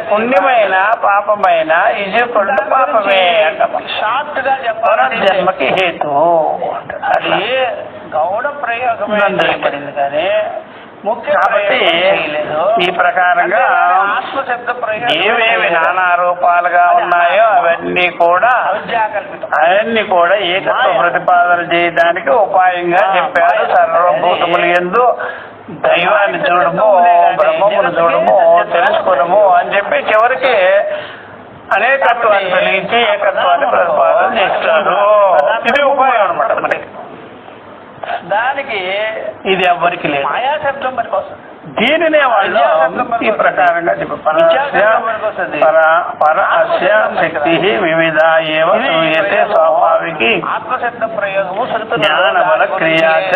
పుణ్యమైన పాపమైన ఈజిప్టు పాపమే అంటాం. షార్ట్ గా చెప్పాలి జన్మకి హేతు అది గౌడ ప్రయోగం చేయబడింది కానీ ముఖ్య కాబట్టి ఈ ప్రకారంగా ఆత్మశబ్ద ప్రయోగం ఏవేవి నానా రూపాలుగా ఉన్నాయో అవన్నీ కూడా అవన్నీ కూడా ఏకత్వ ప్రతిపాదన చేయడానికి ఉపాయంగా చెప్పారు. సర్వభూతములు యందు దైవాన్ని చూడము, బ్రహ్మమును చూడము, తెలుసుకోవడము అని చెప్పి చివరికి అనేకత్వాన్ని కలిగించి ఏకత్వాన్ని ప్రతిపాదన చేస్తారు. ఇది ఉపాయం అనమాట. మరి దానికి ఇది ఎవ్వరికి లేదు. మాయా శబ్దం మనకు వస్తుంది. దీనినే వాళ్ళు ఈ ప్రకారంగా పరస్య శక్తి వివిధ ఏవ సూయతే స్వాభావికి ఆత్మశబ్ద ప్రయోగము జ్ఞానబల క్రియాచ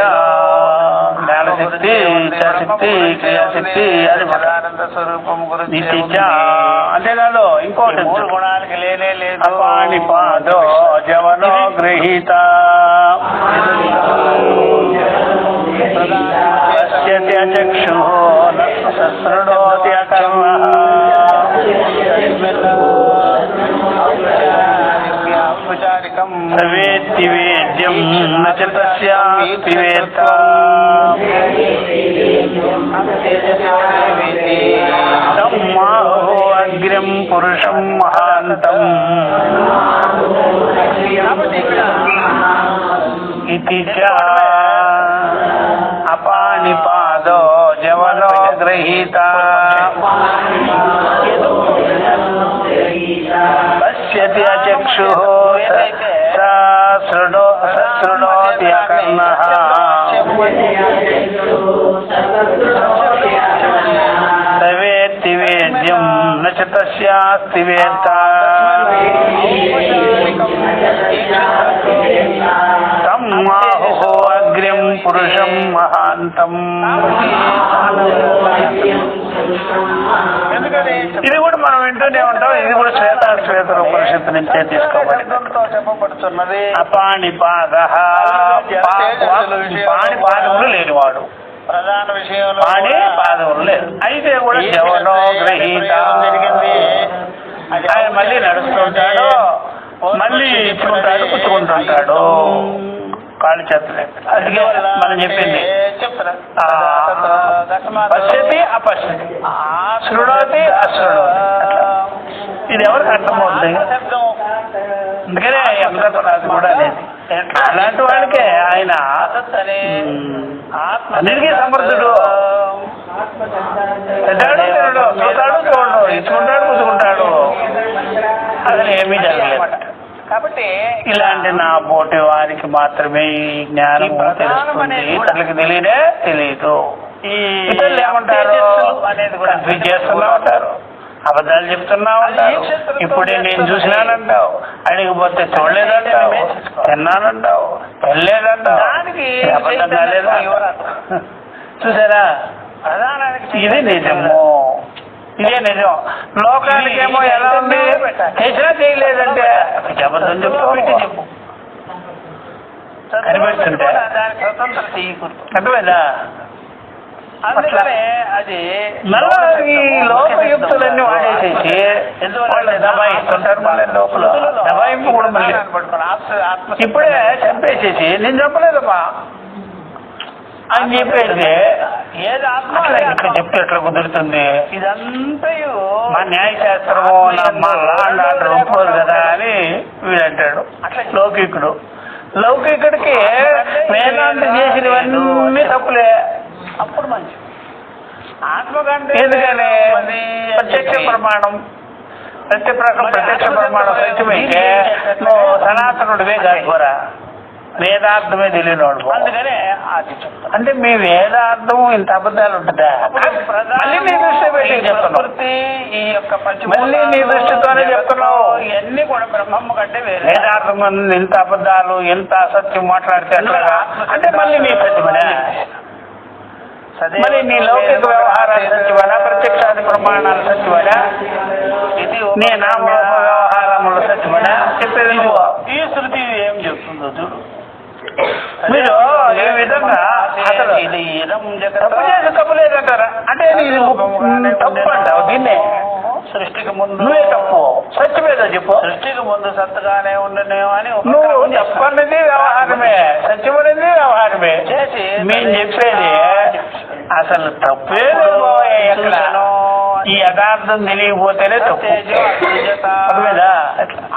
జ్ఞానశక్తి ఇచ్చాశక్తి క్రియాశక్తి అది సదానంద స్వరూపం గురించి అంతేకాదు ఇంకోటి మూడు గుణాలకి లేనే లేదు. అపాని పాదో జవనో గృహీత చక్షు శృణోతి అకర్ణః సవేత్తి వేద్యం న చ తస్యాస్తి వేత్తా తం మాహో అగ్రం పురుషం మహాంతం ఇతి చ అపానిపాదో జవనో గృహీత పశ్యతి అచక్షు శృణోతి అకర్ణః సవేత్తి వేద్యం న చ తస్యాస్తి వేత్తా తం మాహో అగ్రం పురుషం మహాంతం. ఇది కూడా మనం వింటూనే ఉంటాం. ఇది కూడా శ్వేత ఉపనిషత్తు నుంచే తీసుకోబడింది. చెప్పబడుతున్నది అపాణిపాద పాణిపాదములు లేనివాడు, ప్రధాన విషయంలో పాణి పాదములు లేదు. అయితే కూడా జవనో గ్రహీత జరిగింది. ఆయన మళ్ళీ నడుస్తుంటాడు, మళ్ళీ ఇచ్చుకుంటాడు, పుచ్చుకుంటుంటాడు, కాళ్ళు చేతలేదు. అందుకే మనం చెప్పింది పశ్యతి అపశ్యతి, శృణోతి అశృణోతి. ఇది ఎవరికి అర్థమవుతుంది? అందుకనే యమధర్మరాజు కూడా అనేది అలాంటి వాళ్ళకే ఆయన అన్నిటికీ సమర్థుడు. తింటాడు, తినడు, చూస్తాడు, చూడడు, ఇచ్చుకుంటాడు, పుచ్చుకుంటాడు, అసలు ఏమీ జరగలేదు. కాబట్టి ఇలాంటి నా పోటీ వారికి మాత్రమే ఈ జ్ఞానం తెలుస్తుంది. ఇతరులకు తెలియదు. ఇతరులు ఏమంటారు అనేది కూడా చేస్తున్నా ఉంటారు, అబద్ధాలు చెప్తున్నా ఉంటారు. ఇప్పుడే నేను చూసినానంటావు, అడిగిపోతే చూడలేదంటావు, తిన్నానంటావు, వెళ్ళలేదంటావు, అబద్ధం కాలేదా? చూసారా, ఇది నిజము, ఇదే నిజం. లోకానికి ఏమో ఎలా ఉంది, చేసినా చేయలేదంటే అబద్ధం చెప్పు కనిపిస్తుంటే అర్థమైందా? అందుకనే అది మళ్ళా ఈ లోకయుక్తులన్నీ వాడేసేసి వాళ్ళు దబాయిస్తుంటారు. మళ్ళీ లోపల దబాయింపు కూడా మళ్ళీ ఇప్పుడే చంపేసేసి నేను చెప్పలేదమ్మా అని చెప్పేసి ఏది ఆత్మ ఇక్కడ చెప్తే ఎట్లా కుదురుతుంది? ఇదంతా మా న్యాయశాస్త్రము మా లా అండ్ ఆర్డర్ ఒప్పుకోదు కదా అని వీడంటాడు. లౌకికుడు లౌకికుడికి వేదాంతం చేసినవన్నీ తప్పులే. అప్పుడు మంచి ఆత్మ కంటే ఎందుకని ప్రత్యక్ష ప్రమాణం ప్రత్యక్ష ప్రమాణం సత్యమైతే నువ్వు సనాతనుడివే కాదురా. వేదార్థమే తెలియనివాడు. అందుకనే అది చెప్తాను. అంటే మీ వేదార్థం ఇంత అబద్ధాలు ఉంటుందా? మళ్ళీ నీ దృష్టి పెట్టి చెప్తున్నావు. ప్రకృతి ఈ యొక్క మళ్ళీ నీ దృష్టితోనే చెప్తున్నావు. ఇవన్నీ కూడా బ్రహ్మము కంటే వేరే. వేదార్థం ఇంత అబద్ధాలు ఎంత అసత్యం మాట్లాడితే అట్లాగా అంటే మళ్ళీ నీ సత్యమనే. మరి నీ లౌకిక వ్యవహారాలు సత్యమనా, ప్రత్యక్షాది ప్రమాణాలు సత్యమనా, నీ నామ వ్యవహారములు సత్యమనా చెప్పేది నువ్వు. ఈ శృతి ఏం చెప్తుందో చూడు. మీరు ఈ విధంగా అసలు ఇది తప్పు లేదంటారా? అంటే ఇది తప్పు అంటావు దీన్నే. సృష్టికి ముందు నువ్వే తప్పు, సత్యమేదో చెప్పు. సృష్టికి ముందు సత్తుగానే ఉండనేమో అని నువ్వు తప్పనేది వ్యవహారమే, సత్యమనేది వ్యవహారమే. మేము చెప్పేది అసలు తప్పే ఎక్కడ. ఈ యథార్థం తెలియకపోతేనే తప్పు.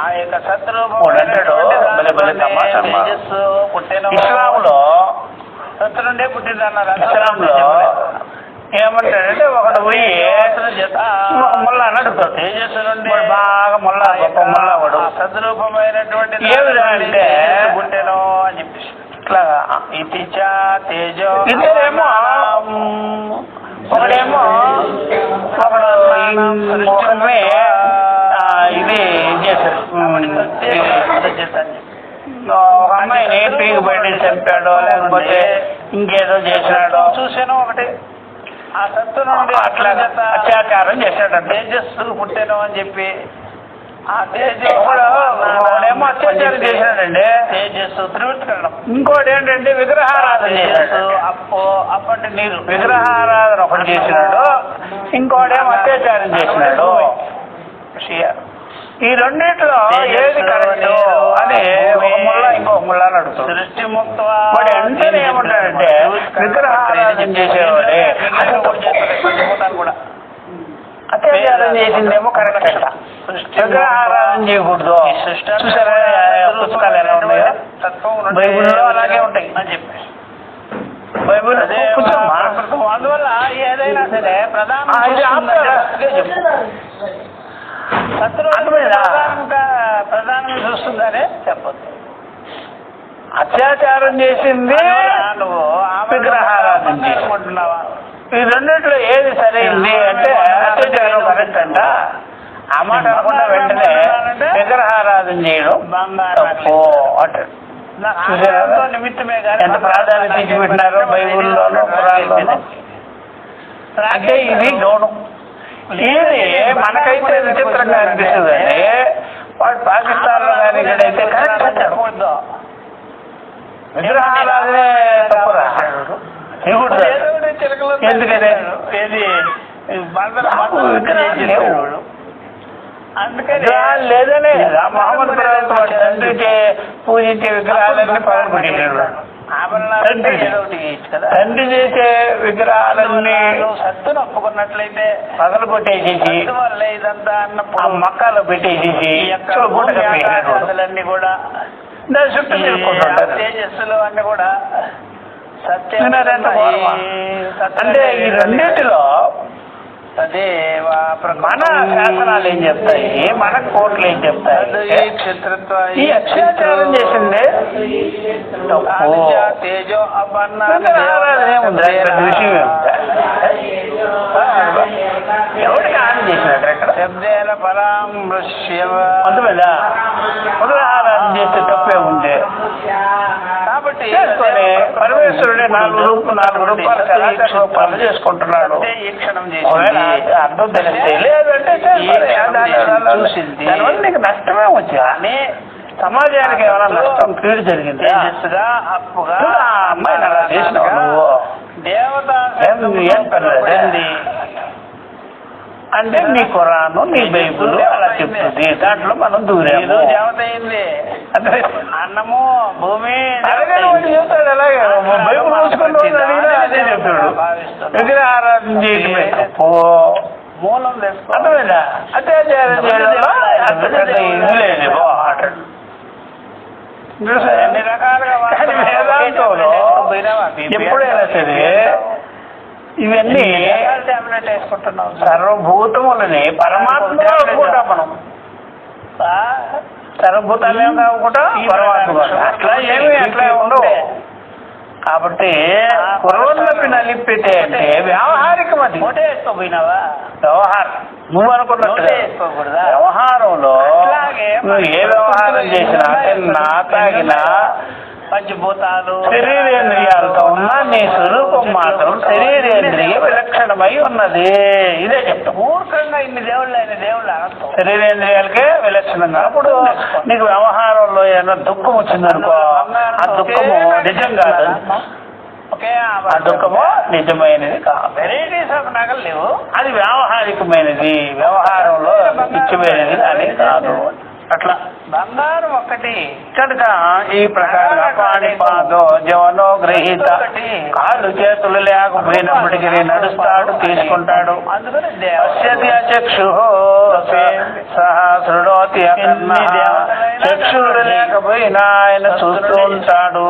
ఆ యొక్క ఇస్లాంలో సత్తు నుండే పుట్టిందన్నారు. ఇస్లాంలో ఏమంటాడంటే ఒకడు పోయి ముల్లా అడుగుతాడు. తేజస్సు నుండి బాగా ముల్లా గొప్ప ముల్లా వాడు సద్రూపమైనటువంటి ఏ విధంగా అంటే పుట్టెను అని చెప్పేసి ఇట్లా ఇతిచా తేజో. ఇద్దరేమో ఒకడేమో ఒకడు ముఖమే ఇది చేశాడు. ఒక అమ్మాయిని పీకి బయట చంపాడో లేకపోతే ఇంకేదో చేసినాడో చూసాను ఒకటి. ఆ సత్తు నుండి అట్లా అత్యాచారం చేశాడంటే తేజస్సు పుట్టెను అని చెప్పి ఆ ఒకడేమో అత్యాచారం చేశాడండి, తేజస్సు త్రివృత్కరణం. ఇంకోటి ఏంటంటే విగ్రహారాధన చేశాడు. అప్పటి నీరు విగ్రహారాధన ఒకటి చేసినాడు, ఇంకోటేమో అత్యాచారం చేసినాడు. ఈ రెండిట్లో ఏది కరెక్ట్ అని ఒక ముల్లా ఇంకొక ముల్లా అడుగుతాడు. సృష్టి ముక్త వాడు వెంటనే ఏమంటాడంటే విగ్రహారాధన చేసేవాడే కూడా అత్యాచారం చేసిందేమో కరెక్ట్ అంట, విగ్రహారాధన చేయకూడదు. చూసారా పుస్తకాలు ఎలా ఉన్నాయో? బైబుల్లో అలాగే ఉంటాయి అని చెప్పి బైబుల్ కూర్చోమ్మా. అందువల్ల ఏదైనా సరే ప్రధానంగా చూస్తుందనే చెప్పొద్దు. అత్యాచారం చేసింది నువ్వు విగ్రహారాధన చేసుకుంటున్నావా? ఈ రెండిట్లో ఏది సరైంది అంటే అత్యాచారం కరెక్ట్ అంట. ఆ మాట అనుకున్న వెంటనే విగ్రహారాధన చేయడం తప్పు అంటాడు. నిమిత్తమే ఎంత ప్రాధాన్యత ఇచ్చి పెట్టినారో బైబుల్లోనూ పురాణంలోనూ. అంటే ఇది గౌరవం. ఇది మనకైతే విచిత్రంగా అనిపిస్తుంది అండి. వాడు పాకిస్తాన్ లో కానీ ఇక్కడైతే కరెక్ట్ అంటాడు. విగ్రహారాధనే తప్పురా ఎందుకనే ఏది విగ్రహాలు లేదనే మహమ్మద్ ప్రవక్త వాడి తండ్రి పూజించే విగ్రహాలన్నీ పవన్ పెట్టేసాడు. తండ్రి చేసే విగ్రహాలన్నీ సత్తును ఒప్పుకున్నట్లయితే పగలు కొట్టేసేసి వల్ల ఇదంతా అన్నప్పుడు మక్కాలో పెట్టేసేసి అన్నీ కూడా దాని చుట్టూ తిరుగుకుంటుంటారు. తేజస్సులు అన్ని కూడా సత్యం. అంటే ఈ రెండింటిలో మన శాసనాలు ఏం చెప్తాయి, మన కోర్టులు ఏం చెప్తాయి? ఈ అత్యాచారం చేసిందే తేజో విషయం ఎవరికి హాని చేసినట్టు అక్కడ శబ్దేన పరామృశ్య అందువల్ల ఉదాహరణ చేస్తే తప్పే ఉంది. కాబట్టి పరమేశ్వరుడే 4 రూపాయలు చేసుకుంటున్నాడు. ఈ క్షణం అర్థం తెలిస్తే లేదంటే దానివల్ల నీకు నష్టమే వచ్చా? సమాజానికి ఏమైనా నష్టం కీడు జరిగింది? అప్పుగా అమ్మాయిని అలా చేసినావు నువ్వు. దేవత ఏం పర్లేదు అంటే నీ ఖురాను నీ బైబుల్ అలా చెప్తుంది. దాంట్లో మనం దూరేము. దేవత అయింది అన్నము భూమి చెప్తాడు. అలాగే బైబుల్ చూసుకుని అదే చెప్తాడు. విగ్రహారాధన చేయడమే తప్పు. మూలం అర్థమైందా? అత్యాచారం చేయడంలో ఇది లేదు అంటాడు. ఎన్ని రకాలుగా వేదాంతంలో ఎప్పుడైనా సరే ఇవన్నీ టాబ్లెట్ వేసుకుంటున్నాం. సర్వభూతములని పరమాత్మ అనుకుంటాం మనం. సర్వభూతాలు ఏం కాకుండా పరమాత్మ అట్లా ఏమి అట్లా ఉండవు. కాబట్టి కుర్రోళ్ళకి నలిపితే అంటే వ్యావహారికం, అది వేసుకోపోయినావా వ్యవహారం. నువ్వు అనుకున్నట్టు వ్యవహారంలో నువ్వు ఏ వ్యవహారం చేసినా తిన్నా తాగినా పంచభూతాలు శరీరేంద్రియాలతో ఉన్న నీ స్వరూపం మాత్రం శరీరేంద్రియ విలక్షణమై ఉన్నది. ఇదే చెప్తాం. మూర్ఖంగా ఇన్ని దేవుళ్ళు అనర్థం. శరీరేంద్రియాలకే విలక్షణంగా. అప్పుడు నీకు వ్యవహారంలో ఏదైనా దుఃఖం వచ్చిందనుకో, ఆ దుఃఖము నిజం కాదు, ఆ దుఃఖము నిజమైనది కాదు. వెరైటీస్ ఆఫ్ నగలు లేవు, అది వ్యావహారికమైనది, వ్యవహారంలో నిత్యమైనది అని కాదు. అట్లా బంగారం ఒక్కటి కనుక ఈ ప్రకారం పాణిపాదో జవనో గ్రహీత, కాళ్ళు చేతులు లేకపోయినప్పటికీ నడుస్తాడు, తీసుకుంటాడు. పశ్యతి అచక్షు సహా శృణోతి అకర్ణ, చక్షుడు లేకపోయినా ఆయన చూస్తూ ఉంటాడు.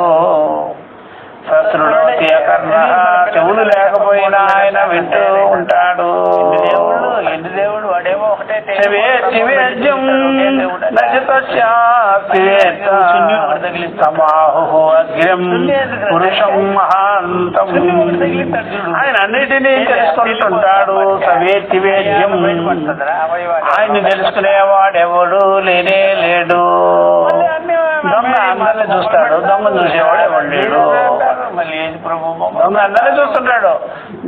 సశృణోతి అకర్ణ, చెవులు లేకపోయినా ఆయన వింటూ ఉంటాడు. ఎన్ని దేవుడు వాడేమో ఒకటే పురుషం మహాంతం, ఆయన అన్నిటినీ తెలుసుకుంటుంటాడు. సవేతి వేద్యం, ఆయన్ని తెలుసుకునేవాడెవడు లేనే లేడు. దొంగ అందరిని చూస్తాడు, దొంగ చూసేవాడు ఎవడు లేడు. దొంగ అందరినీ చూస్తుంటాడు,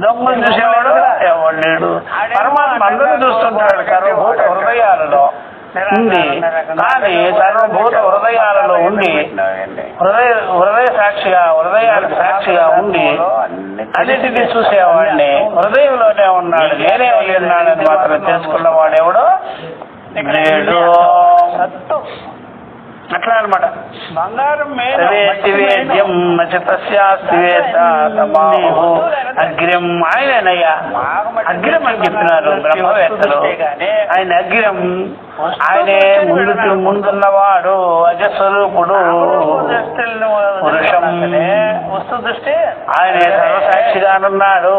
దొంగను చూసేవాడు ఎవడు లేడు. పరమాత్మ అందరినీ చూస్తుంటాడు. సర్వభూత హృదయాలలో ఉంది, కానీ సర్వభూత హృదయాలలో ఉండి హృదయ సాక్షిగా, హృదయాలకు సాక్షిగా ఉండి అన్నిటినీ చూసేవాడిని హృదయంలోనే ఉన్నాడు, నేనే ఉన్నాడని మాత్రం తెలుసుకున్నవాడెవడో లేడు. అట్లా అనమాట. బంగారం అగ్రం ఆయనయ్యా, అగ్రం అని చెప్పినారు బ్రహ్మవేత్తలు. ఆయన అగ్రం, ఆయనే ముందున్నవాడు, అజస్వరూపుడు, పురుషం. ఆయనే సర్వసాక్షిగానున్నాడు,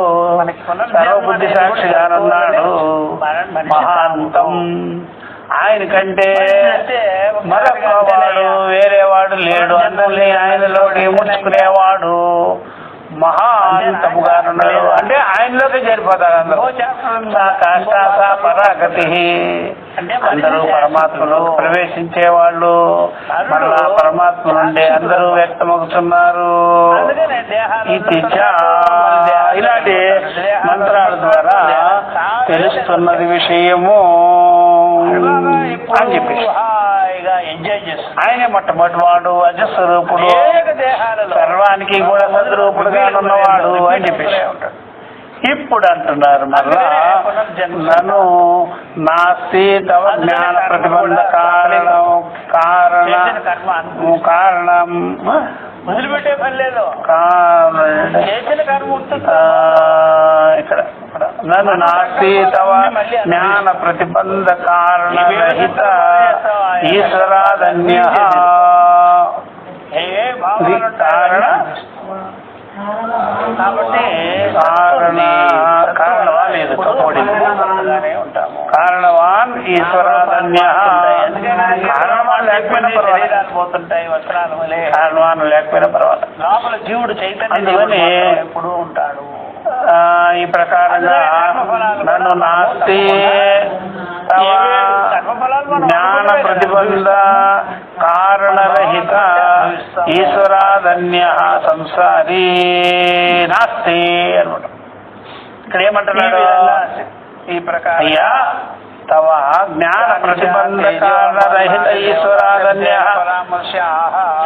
సర్వబుద్ధి సాక్షిగానున్నాడు, మహాంతం. ఆయన కంటే మరొక వాడు వేరేవాడు లేడు, అందరినీ ఆయనలోకి ముడుచుకునేవాడు మహాంతముగానున్నాడు. అంటే ఆయనలోకి చేరిపోతారు అందరూ. పరాగతి, అందరూ పరమాత్మలో ప్రవేశించేవాళ్ళు, మరలా పరమాత్మ నుండి అందరూ వ్యక్తమవుతున్నారు. ఇలాంటి మంత్రాల ద్వారా తెలుస్తున్నది విషయము అని చెప్పి ఆయనే మొట్టమొదటి వాడు, అజస్వరూపుడు, సర్వానికి కూడా సద్రూపుడుగా ఉన్నవాడు అని చెప్పేసి ఉంటాడు. ఇప్పుడు అంటున్నారు మళ్ళా, నన్ను నాస్తి తవ జ్ఞాన ప్రతిబంధ కారణం వదిలిపెట్టే పని లేదు, చేసిన కర్మ ఇక్కడ నన్ను నాస్తి తవ జ్ఞాన ప్రతిబంధ కారణరహిత ఈశ్వరాధన్య కారణ కాబట్టి కారణవాన్ లేదు, కారణవాన్ ఈశ్వరాధన్య. కారణవాన్ లేకపోయినా పోతుంటాయి వస్త్రాలు, కారణవాన్ లేకపోయినా పర్వాలేదు, లోపల జీవుడు చైతన్యం ఎప్పుడు ఉంటాడు. ఈ ప్రకారంగా నన్ను నాస్తి జ్ఞాన ప్రతిబంధ కారణరహిత ఈశ్వరాధన్య సంసారీ నాస్తి అనమాట. ఇక్కడ ఏమంటున్నాడు? ఈ ప్రకారం అయ్యా తవ జ్ఞాన ప్రతిబంధ కారణరహిత ఈశ్వరాధన్య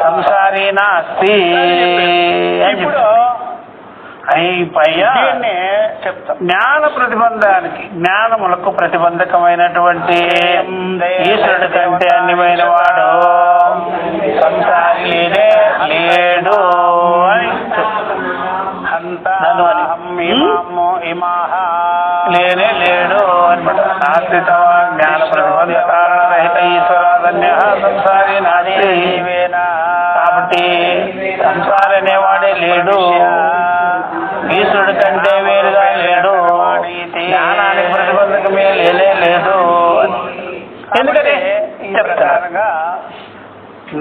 సంసారీ నాస్తి అని చెప్పాడు. పైగా జ్ఞాన ప్రతిబంధానికి, జ్ఞానములకు ప్రతిబంధకమైనటువంటి ఈశ్వరుడి కంటే అన్యమైన వాడు సంసారి లేనే లేడు అని లేనే లేడు అనమాట. నాస్తి తవ జ్ఞాన ప్రతిబంధ కారణరహిత ఈశ్వరాధన్య సంసారి నాస్తి. కాబట్టి సంసారి అనేవాడే లేడు, ఈశ్వరుడి కంటే వేరుగా లేడు, జ్ఞానానికి ప్రతిబంధకమే లేనే లేదు. ఎందుకని చెప్తారుగా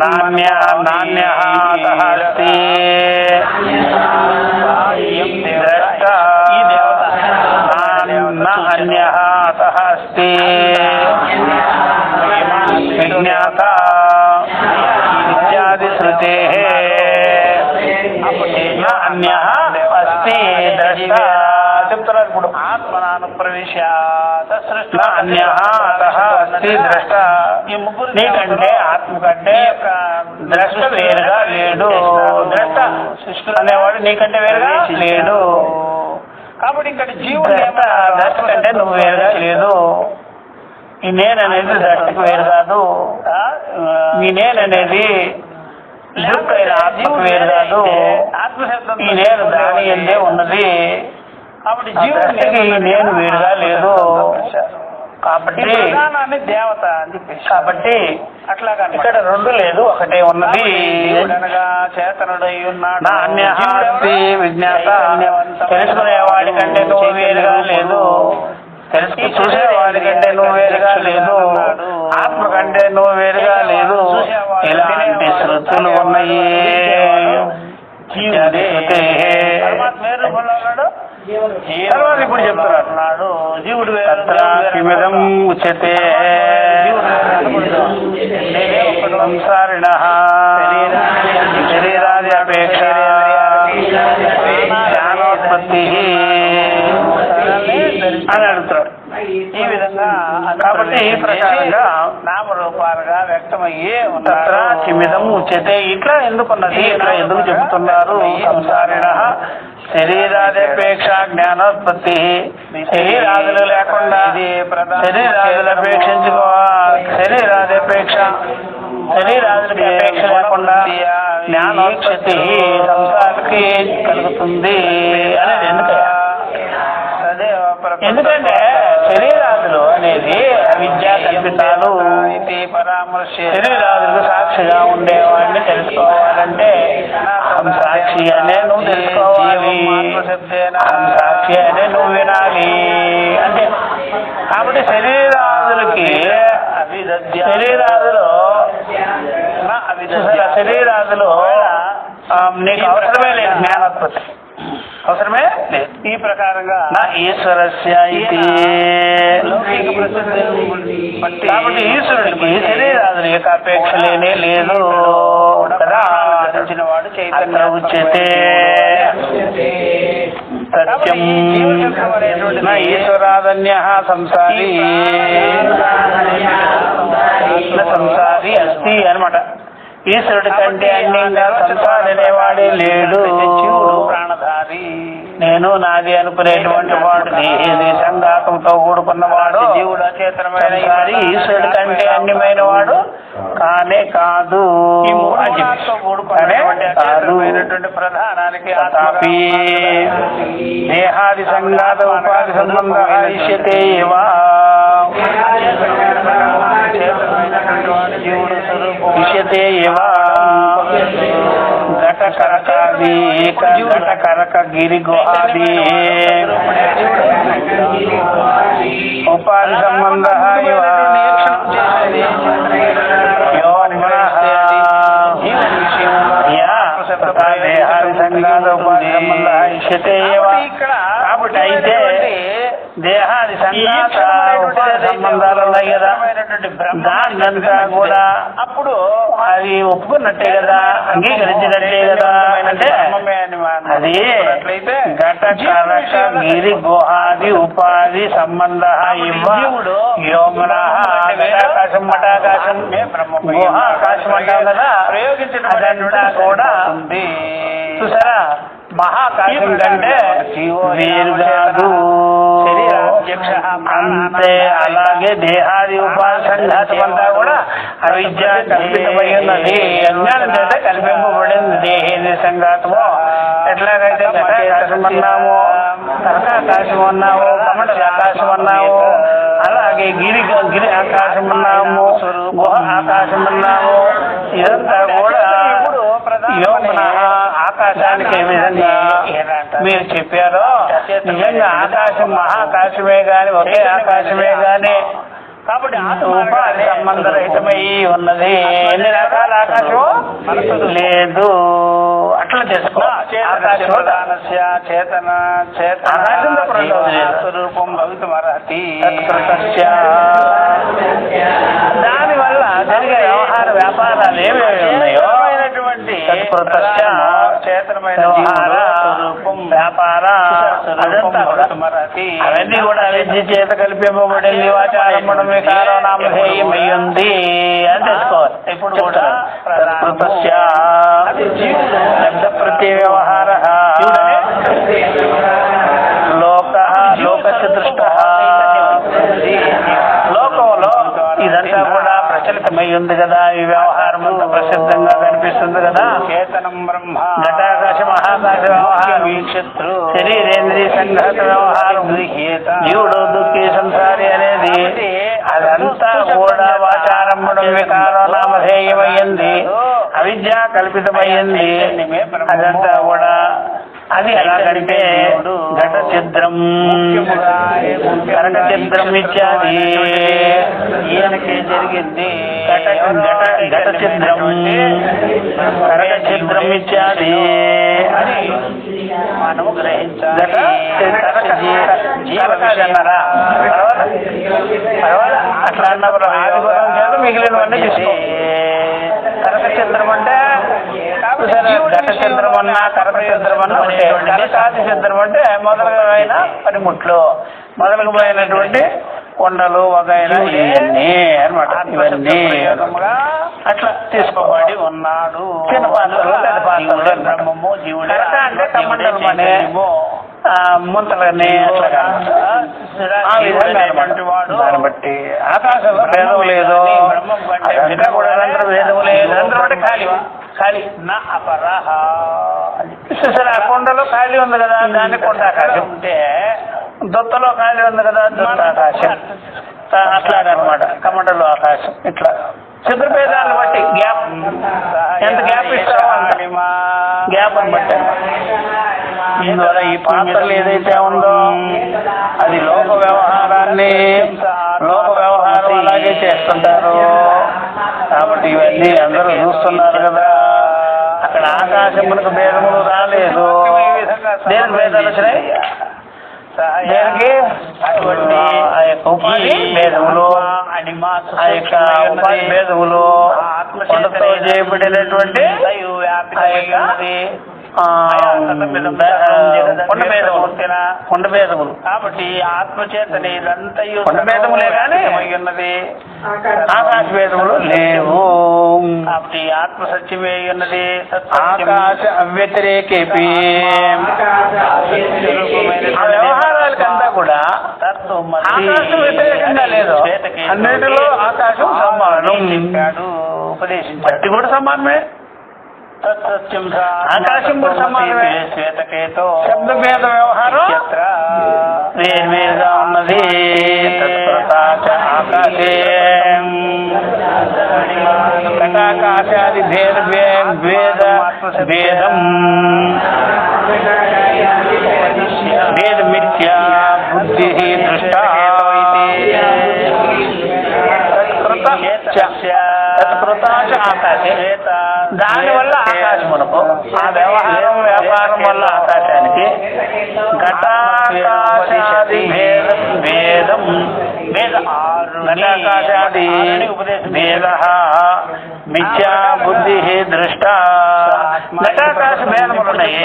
నాన్యః అస్తి ద్రష్ట అన్యః అస్తి విజ్ఞాత ఇత్యాది శ్రుతే అన్యః అస్తి ద్రష్ట చెప్తున్నారు. ఇప్పుడు ఆత్మనాను ప్రవేశ అన్యః అస్తి ద్రష్ట. నీకంటే ఆత్మ కంటే ద్రష్ట వేరుగా లేడు. ద్రష్ట అనేవాడు నీకంటే వేరుగా లేడు. కాబట్టి ఇక్కడ జీవుడు ద్రష్ట కంటే నువ్వు వేరుగా లేదు. ఈ నేననేది ద్రష్టకు వేరు కాదు. ఈ నేననేది ఇరుక్కైన ఆత్మకు వేరు కాదు. ఆత్మశబ్దం ఈ నేను దాని ఎందే ఉన్నది. కాబట్టి జీవుడికి ఈ నేను వేరుగా లేదు. కాబట్టి దేవత అని చెప్పేసి కాబట్టి అట్లాగా ఇక్కడ రెండు లేదు, ఒకటే ఉన్నది. చేతనుడై ఉన్నాడు. అన్యః అస్తి విజ్ఞాత. తెలుసుకునేవాడి కంటే నువ్వు వేరుగా లేదు. చూసేవాడి కంటే నువ్వు వేరుగా లేదు. ఆత్మ కంటే నువ్వు వేరుగా లేదు. ఇలాంటి శృతులు ఉన్నాయి. తర్వాత ఇప్పుడు చెప్తున్నాడు జీవుడు కిమిదం ఉచ్యతే సంసారిణః శరీరాది అపేక్ష జ్ఞానోత్పత్తి అని అడుగుతాడు. ఈ విధంగా కాబట్టి ఈ ప్రకారంగా నామరూపాలుగా వ్యక్తమయ్యే తత్ర కిమిదం ఉచ్యతే. ఇట్లా ఎందుకున్నది, ఇట్లా ఎందుకు చెబుతున్నారు? సంసారిణః శరీరాదిపేక్ష జ్ఞానోత్పత్తి. శరీరాదులు లేకుండా శరీరాదులు శరీరాదులకి అపేక్ష లేకుండా జ్ఞానోత్పత్తి సంసారానికి కలుగుతుంది అనేది ఎందుకంటే శరీరాదులు అనేది అవిద్యా కల్పితాలు. శరీరాదులకు సాక్షిగా ఉండేవాడిని తెలుసుకోవాలంటే అహం సాక్షి అనే నువ్వు తెలుసుకోవాలి, అహం సాక్షి అనే నువ్వు వినాలి అంటే. కాబట్టి శరీరాదులకి శరీరాదులు నీకు అవసరమే లేదు. జ్ఞానోత్పత్తి అవసరమే లేదు. ఈ ప్రకారంగా నా ఈశ్వరస్య ఇది. కాబట్టి ఈశ్వరుడికి శరీరాదుల యొక్క అపేక్ష లేనే లేదు కదా. వాడు చైతన్య ఉచ్యతే సత్యం నా ఈశ్వరాదన్యః సంసారి సంసారి అస్తి అనమాట. ఈశ్వరుడి కంటే అన్యంగా సంసారి అనేవాడే లేడు. ప్రాణధారి నేను నాది అనుకునేటువంటి వాడు దేహి సంఘాతంతో కూడుకున్నవాడు జీవుడు అచేతనమైన ఈశ్వరుడి కంటే అన్యమైన వాడు కానే కాదు. ప్రధానానికి దేహాది సంఘాత ఉపాధి సంబంధ ఇష్యతే ఇష్యతే ఘటకరకాది ఘటకరక గిరి గుహాది ఉపాధి సంబంధ దేహాది సంఘాత ఉపాధి సంబంధ ఇష్యతే. కాబట్టి అయితే దేహాది సంఘాత ఉపాధి సంబంధాలు ఉన్నాయి కదా, దాన్నంతా కూడా అప్పుడు అది ఒప్పుకున్నట్టే కదా, అంగీకరించినట్టే కదా. అంటే అది ఘటకరక గిరి గుహాది ఉపాధి సంబంధ ఇవ్వడు యోగన ఆకాశం మఠాకాశం గుహ ఆకాశం అంటాం కదా, అదంతా కూడా చూసారా మహాకాశం కంటే వేరు కాదు. అంతే అలాగే దేహాది ఉపాధి సంఘాతం అంతా కూడా అవిద్య కల్పితమై ఉన్నది. అజ్ఞానం చేత కల్పింపబడింది దేహేంద్రియ సంఘాతము. ఎట్లాగైతే ఘటాకాశం అన్నామో, తర్కాకాశం అన్నామో, కమట ఆకాశం అన్నామో, అలాగే గిరి ఆకాశం అన్నాము, గుహ ఆకాశం అన్నాము. ఇదంతా కూడా యోగన ఆకాశానికి ఏ విధంగా మీరు చెప్పారో నిజంగా ఆకాశం మహాకాశమే గాని ఒకే ఆకాశమే గాని కాబట్టి ఉపాధి సంబంధరహితమై ఉన్నది. ఎన్ని రకాల ఆకాశం లేదు అట్లా తెలుసుకో. చేతన స్వరూపం భవితుమర్హతి. దాని వల్ల జరిగే వ్యవహార వ్యాపారాలు ఏమేమి ఉన్నాయో చేతనమైన స్వరూపం వ్యాపార అవన్నీ కూడా అవిద్య చేత కల్పింపబడింది. వాచారంభణం వికారం నామధేయమయ్యింది అని తెలుసుకోవాలి. ఇప్పుడు కూడా శబ్ద ప్రతి వ్యవహార లోకస్య దృష్ట లోకంలో ఇదంతా కూడా ప్రచలితమై ఉంది కదా. ఈ వ్యవహారం అంతా ప్రసిద్ధంగా కనిపిస్తుంది కదా. చేతనం బ్రహ్మ ఘటాకాశ మహాకాశ వ్యవహారం శరీరేంద్రియ సంఘాత వ్యవహారం జీవుడు దుఃఖి సంసారి అనేది అదంతా కూడా వాచారంభణం వికారం నామధేయమయ్యింది. అవిద్య కల్పితమయ్యింది. అదంతా కూడా అది ఎలాగంటే ఘట చిద్రం కరక చిద్రం ఇత్యాది ఈయనకే జరిగింది. ఘట చిద్రం కరక చిద్రం ఇత్యాది అని మనము గ్రహించాలి. అట్లా అన్నప్పుడు ఆదిగుణం చేత మిగిలినవన్నీ తీసుకో. కరక చిద్రం అంటే ఘట చిద్రం అన్నా కరక చిద్రం అన్నా ఉంటే కాది చిద్రం అంటే మొదలైన పనిముట్లు మొదలైనటువంటి కొండలు వగైనా ఇవన్నీ అనమాట. ఇవన్నీ అట్లా తీసుకోబడి ఉన్నాడు. చిన్న పాత్రలు పెద్ద పాత్రలు బ్రహ్మము జీవుడే అంటే కమండలం అనే ముంతలని అట్లాగా ఆ విధంగా దాన్ని బట్టి ఆకాశంలో భేదం లేదు. అదంతా కూడా అందరూ భేదం లేదు. అందరూ అంటే ఖాళీ నా అపరాహ సరే ఆ కొండలో ఖాళీ ఉంది కదా దాన్ని కొండ ఆకాశం ఉంటే దొత్తలో ఖాళీ ఉంది కదా దొత్త ఆకాశం అట్లాగనమాట. కమండలో ఆకాశం ఇట్లా చిత్రభేదాన్ని బట్టి గ్యాప్ ఎంత గ్యాప్ ఇస్తామో అంత గ్యాప్ అని బట్టి ఇందువల్ల ఈ పాత్రలు ఏదైతే ఉందో అది లోక వ్యవహారాన్ని అలాగే చేస్తుంటారు. కాబట్టి ఇవన్నీ అందరూ చూస్తున్నారు కదా. అక్కడ ఆకాశమునకు భేదములు రాలేదు. దేనికి భేదాలు వచ్చినాయి? దేనికి ఆ యొక్క ఉపాధి భేదములు ఆ యొక్క ఉపాధి భేదములు కొండతో చేయబడినటువంటి కొండ భేదములు. కాబట్టి ఆత్మచేతని ఇదంతా కొండ భేదములే కానీ ఉన్నది. ఆకాశ భేదములు లేవు. కాబట్టి ఆత్మ సత్యమే ఉన్నది. ఆకాశ అవ్యతిరేకేపి వ్యవహారాలకంతా కూడా ఆకాశం వ్యతిరేకంగా లేదు. అన్నిటిలో ఆకాశం సమానం. ఉపదేశించాడు. కూడా సమానమే. ఆకాశం కూడా సమానమే. శ్వేతకేతో శబ్ద భేద వ్యవహారం వేరువేరుగా ఉన్నది. ఆకాశే కటాకాశాది భేదం భేద మిథ్యా బుద్ధి దృష్ట ఆకాశే దాని వల్ల ఆకాశమునకు ఆ వ్యవహారం వ్యాపారం వల్ల ఆకాశానికి ఘటాకాశాది భేదం ఘటాకాశాది భేద మిథ్యా బుద్ధి దృష్ట ఘటాకాశ భేదములు ఉన్నాయి.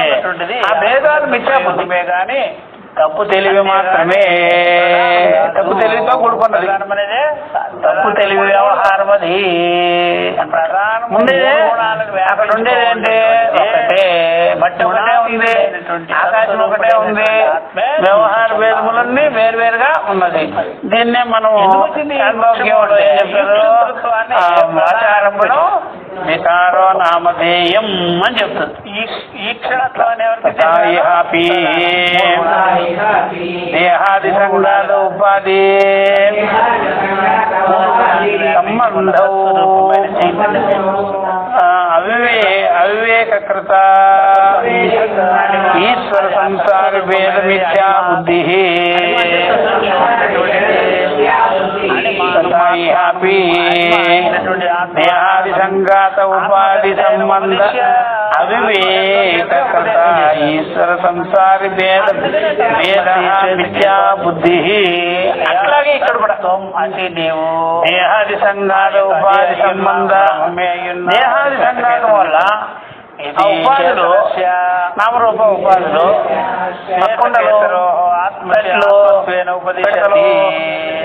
ఆ భేదాలు మిథ్యా బుద్ధిమే గాని తప్పు తెలివి మాత్రమే. తప్పు తెలివితో కూడుకున్నది. తప్పు తెలివి వ్యవహారం అది. ఉండేదే అక్కడ ఉండేది ఏంటి? ఒకటే మట్టి ఒకటే ఉంది, ఆకాశం ఒకటే ఉంది. వ్యవహార భేదములన్నీ వేరువేరుగా ఉన్నది. దీన్నే మనం చాంద్రోగ్యంలో ఏం చెప్పారు? ఆచారంలో వికారో నామధేయం అని చెప్తుంది. ఈ క్షణత్వాన్ని దేహాది సంఘాలు ఉపాధి సంబంధం అవివేకృత ఈశ్వర సంసార భేద మిథ్యా బుద్ధి దేహాది సంఘాత ఉపాధి సంబంధ అవివేకృత ఈశ్వర సంసారి భేద మిథ్యా బుద్ధి. అట్లాగే ఇక్కడ కూడా అంటే నీవు దేహాది సంఘాత ఉపాధి సంబంధ దేహాది సంఘాతం వల్ల ఉపాధులు నామరూప ఉపాధులు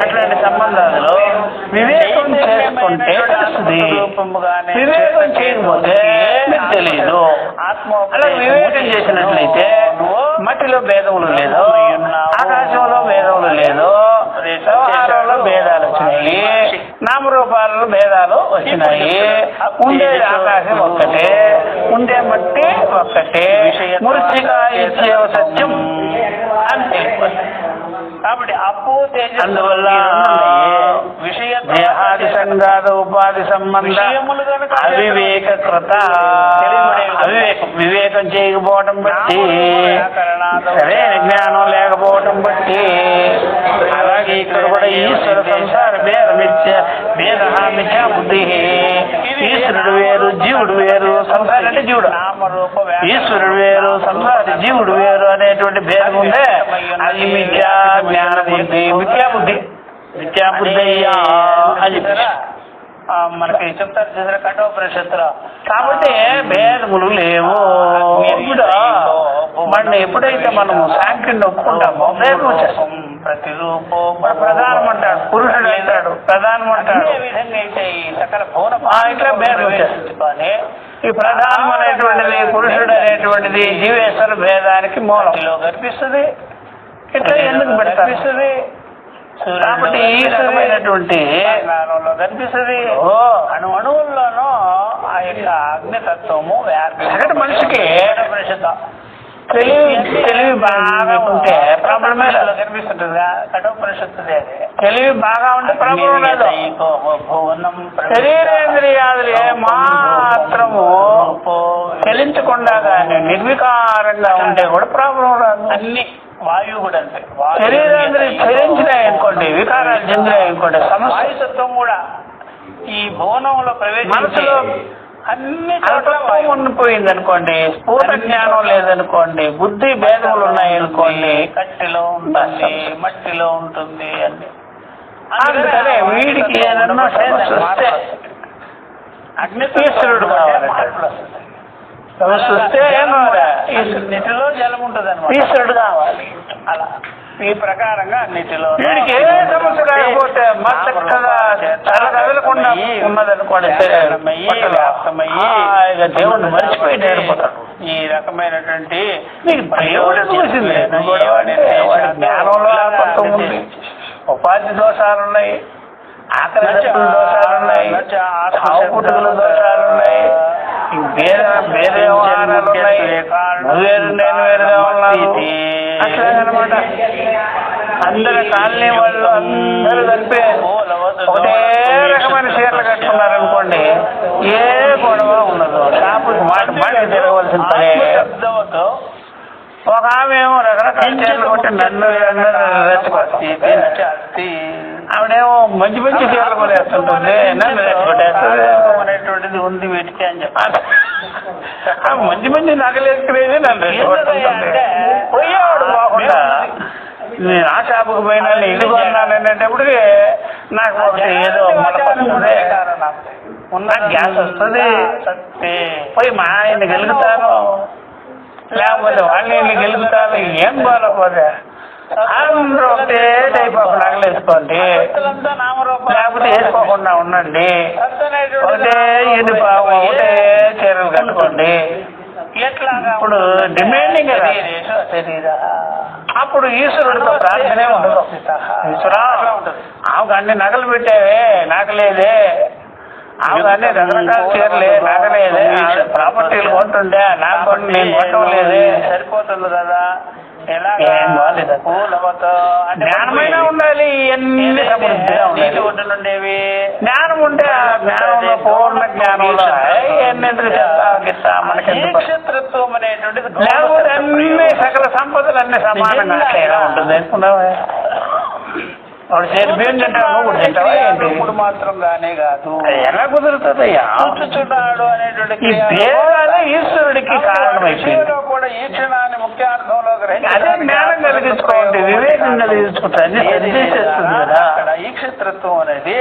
అట్లాంటి సంబంధాలు వివేకం చేసుకుంటే తెలుస్తుంది. వివేకం చేయకపోతే మీకు తెలియదు. అలా వివేకం చేసినట్లయితే మట్టిలో భేదములు లేదు, ఆకాశంలో భేదములు లేదు, వ్యవహారంలో భేదాలు వచ్చినాయి, నామరూపాలలో భేదాలు వచ్చినాయి. ఉండేది ఆకాశం ఒక్కటే, ఉండే మట్టి ఒక్కటే, మూర్తిగా ఇచ్చేవ సత్యం అంతే. కాబట్టి అందువల్ల దేహాది సంఘాత ఉపాధి సంబంధ అవివేకృత వివేకం చేయకపోవటం బట్టి, సరైన జ్ఞానం లేకపోవటం బట్టి, అలాగే ఇక్కడ కూడా ఈశ్వర సంసార భేద మిథ్యా బుద్ధి. ఈశ్వరుడు వేరు, జీవుడు వేరు. సంసారం అంటే జీవుడు, ఈశ్వరుడు వేరు, సంసారి జీవుడు వేరు అనేటువంటి భేదం ఉందే అది మిథ్యా జ్ఞాన బుద్ధి, మిథ్యా బుద్ధి. మిథ్యా బుద్ధి అయ్యా అది మనకి చెప్తారు చేసిన కఠోపనిషత్తులో. కాబట్టి భేదములు లేవు. మన ఎప్పుడైతే మనము శాంతిని ఒప్పుకుంటామో భేదం వచ్చేస్తాం. ప్రతిరూపం ప్రధానం అంటాడు, పురుషుడు అంటాడు, ప్రధానం అంటాడు. ఇట్లా భేదం వచ్చేస్తుంది. ఈ ప్రధానం అనేటువంటిది, పురుషుడు అనేటువంటిది జీవేశ్వర భేదానికి మూలంలో కనిపిస్తుంది. ఇట్లా ఎందుకు కనిపిస్తుంది? కాబట్టి ఈ రకమైనటువంటి కనిపిస్తుంది. అణువుల్లోనూ ఆ యొక్క అగ్నితత్వము సగటు మనిషికి తెలివి బాగా ఉంటే ప్రాబ్లమే కనిపిస్తుంటుంది. కఠోపనిషత్తుది అది. తెలివి బాగా ఉంటే ప్రాబ్లం లేదు. శరీరేంద్రియాదులు మాత్రము చలించకుండా కానీ నిర్వికారంగా ఉంటే కూడా ప్రాబ్లం రాదు. అన్ని వాయువు కూడా అంతే. శరీరేంద్రియ చలించినాయి అనుకోండి, వికారాలు చెందినాయి అనుకోండి, సమస్యత్వం కూడా ఈ భువనంలో మనసులో అన్ని అల్పత్వం ఉండిపోయింది అనుకోండి, స్ఫూర్త జ్ఞానం లేదనుకోండి, బుద్ధి భేదములు ఉన్నాయి అనుకోండి, కట్టెలో ఉంటుంది, మట్టిలో ఉంటుంది అన్ని. అందుకనే వీడికి ఏదన్నా సమస్య వస్తే అగ్నిశ్వరుడు సమస్య వస్తే నీటిలో జలం ఉంటుంది అనమాట, ఈశ్వరుడు కావాలి. అలా ఈ ప్రకారంగా అన్నిటిలో వీడికి ఏ సమస్య రాకపోతే చక్కగా తల కదలకుండా ఉన్నదనుకోండి, దేవుడిని మర్చిపోయి నేర్పుతాడు. ఈ రకమైనటువంటి దేవుడు చూసింది జ్ఞానంలో అల్పత్వం ఉంది, ఉపాధి దోషాలున్నాయి, ఆకలి దోషాలున్నాయి, పుట్టుకల దోషాలున్నాయి, వేరే వ్యవహారాలు ఉన్నాయి, వేరు నేను వేరుగా ఉన్నాను అట్లాగనమాట. అందరు కాలనీ వాళ్ళు అందరూ కలిపి ఒకటే రకమైన చీరలు కట్టుకున్నారు అనుకోండి, ఏ గొడవ ఉండదు. షాపుకి మాట తిరగవలసిన పనే. ఒక ఆమె ఏమో రకరకాల చీరలు కొట్టి నన్ను రెచ్చగొట్టి, ఆవిడేమో మంచి మంచి చీరలు కొనేస్తుంటుంది, నన్ను రెచ్చగొట్టేస్తుంది అనేటువంటిది ఉంది వీటికి అని చెప్పాలి. మంచి మంచి నగలు వేసుకునేది నన్ను రెచ్చగొట్టుంటుంది. పోయేవాడు బాగుండా నేను ఆ షాపుకు పోయినా ఇది కొన్నాను అనేటప్పటికి నాకు ఒకటి ఏదో మొదలవుతుంది, ఉన్న గ్యాస్ వస్తుంది, పోయి మా ఆయన్ని గెలుగుతాను, లేకపోతే వాళ్ళని గెలుగుతాను, ఏం బాగోపోతే అందరూ ఒకటే టైప్ ఆఫ్ నగలు వేసుకోండి, లేకపోతే వేసుకోకుండా ఉండండి, ఒకటే యూనిఫామ్ ఒకటే చీరలు కట్టుకోండి. ఇప్పుడు డిమాండింగ్ కదా, అప్పుడు ఈశ్వరుడితో ప్రార్థనే ఉండదు. ఈశ్వరా ఆమెకు అన్ని నగలు పెట్టావే నాకు లేదే, ఆమెకు అన్ని రకరకాల చీరలే నాకు లేదే, ప్రాపర్టీలు కొంటుండే నాకు కొన్ని నేను కొట్టడం లేదే, సరిపోతుంది కదా. జ్ఞానమైనా ఉండాలి, ఇవన్నీ ఉండేవి. జ్ఞానం ఉంటే ఆ జ్ఞానంలో పూర్ణ జ్ఞానంలో ఎన్నింటికి చెప్తా మనకి నక్షత్రత్వం అనేటువంటిది. లేకపోతే అన్ని సకల సంపదలు అన్ని సమానంగా ఉంటుంది అనుకున్నావా? వాడు చేతి బియ్యం తింటావు, నువ్వు కూడా తింటావా ఏంటి? ఇప్పుడు మాత్రం గానే కాదు, అది ఎలా కుదురుతుందయ్యా? కూర్చున్నాడు అనేటువంటి ఈ భేదాలే ఈశ్వరుడికి కారణమైపోయింది. కూడా ఈ క్షణాన్ని ముఖ్యార్థంలో అదే జ్ఞానం కలిగించుకోండి, వివేకం కలిగించుకుంటుంది, సరిచేసేస్తుంది కదా. అక్కడ ఈక్షత్రత్వం అనేది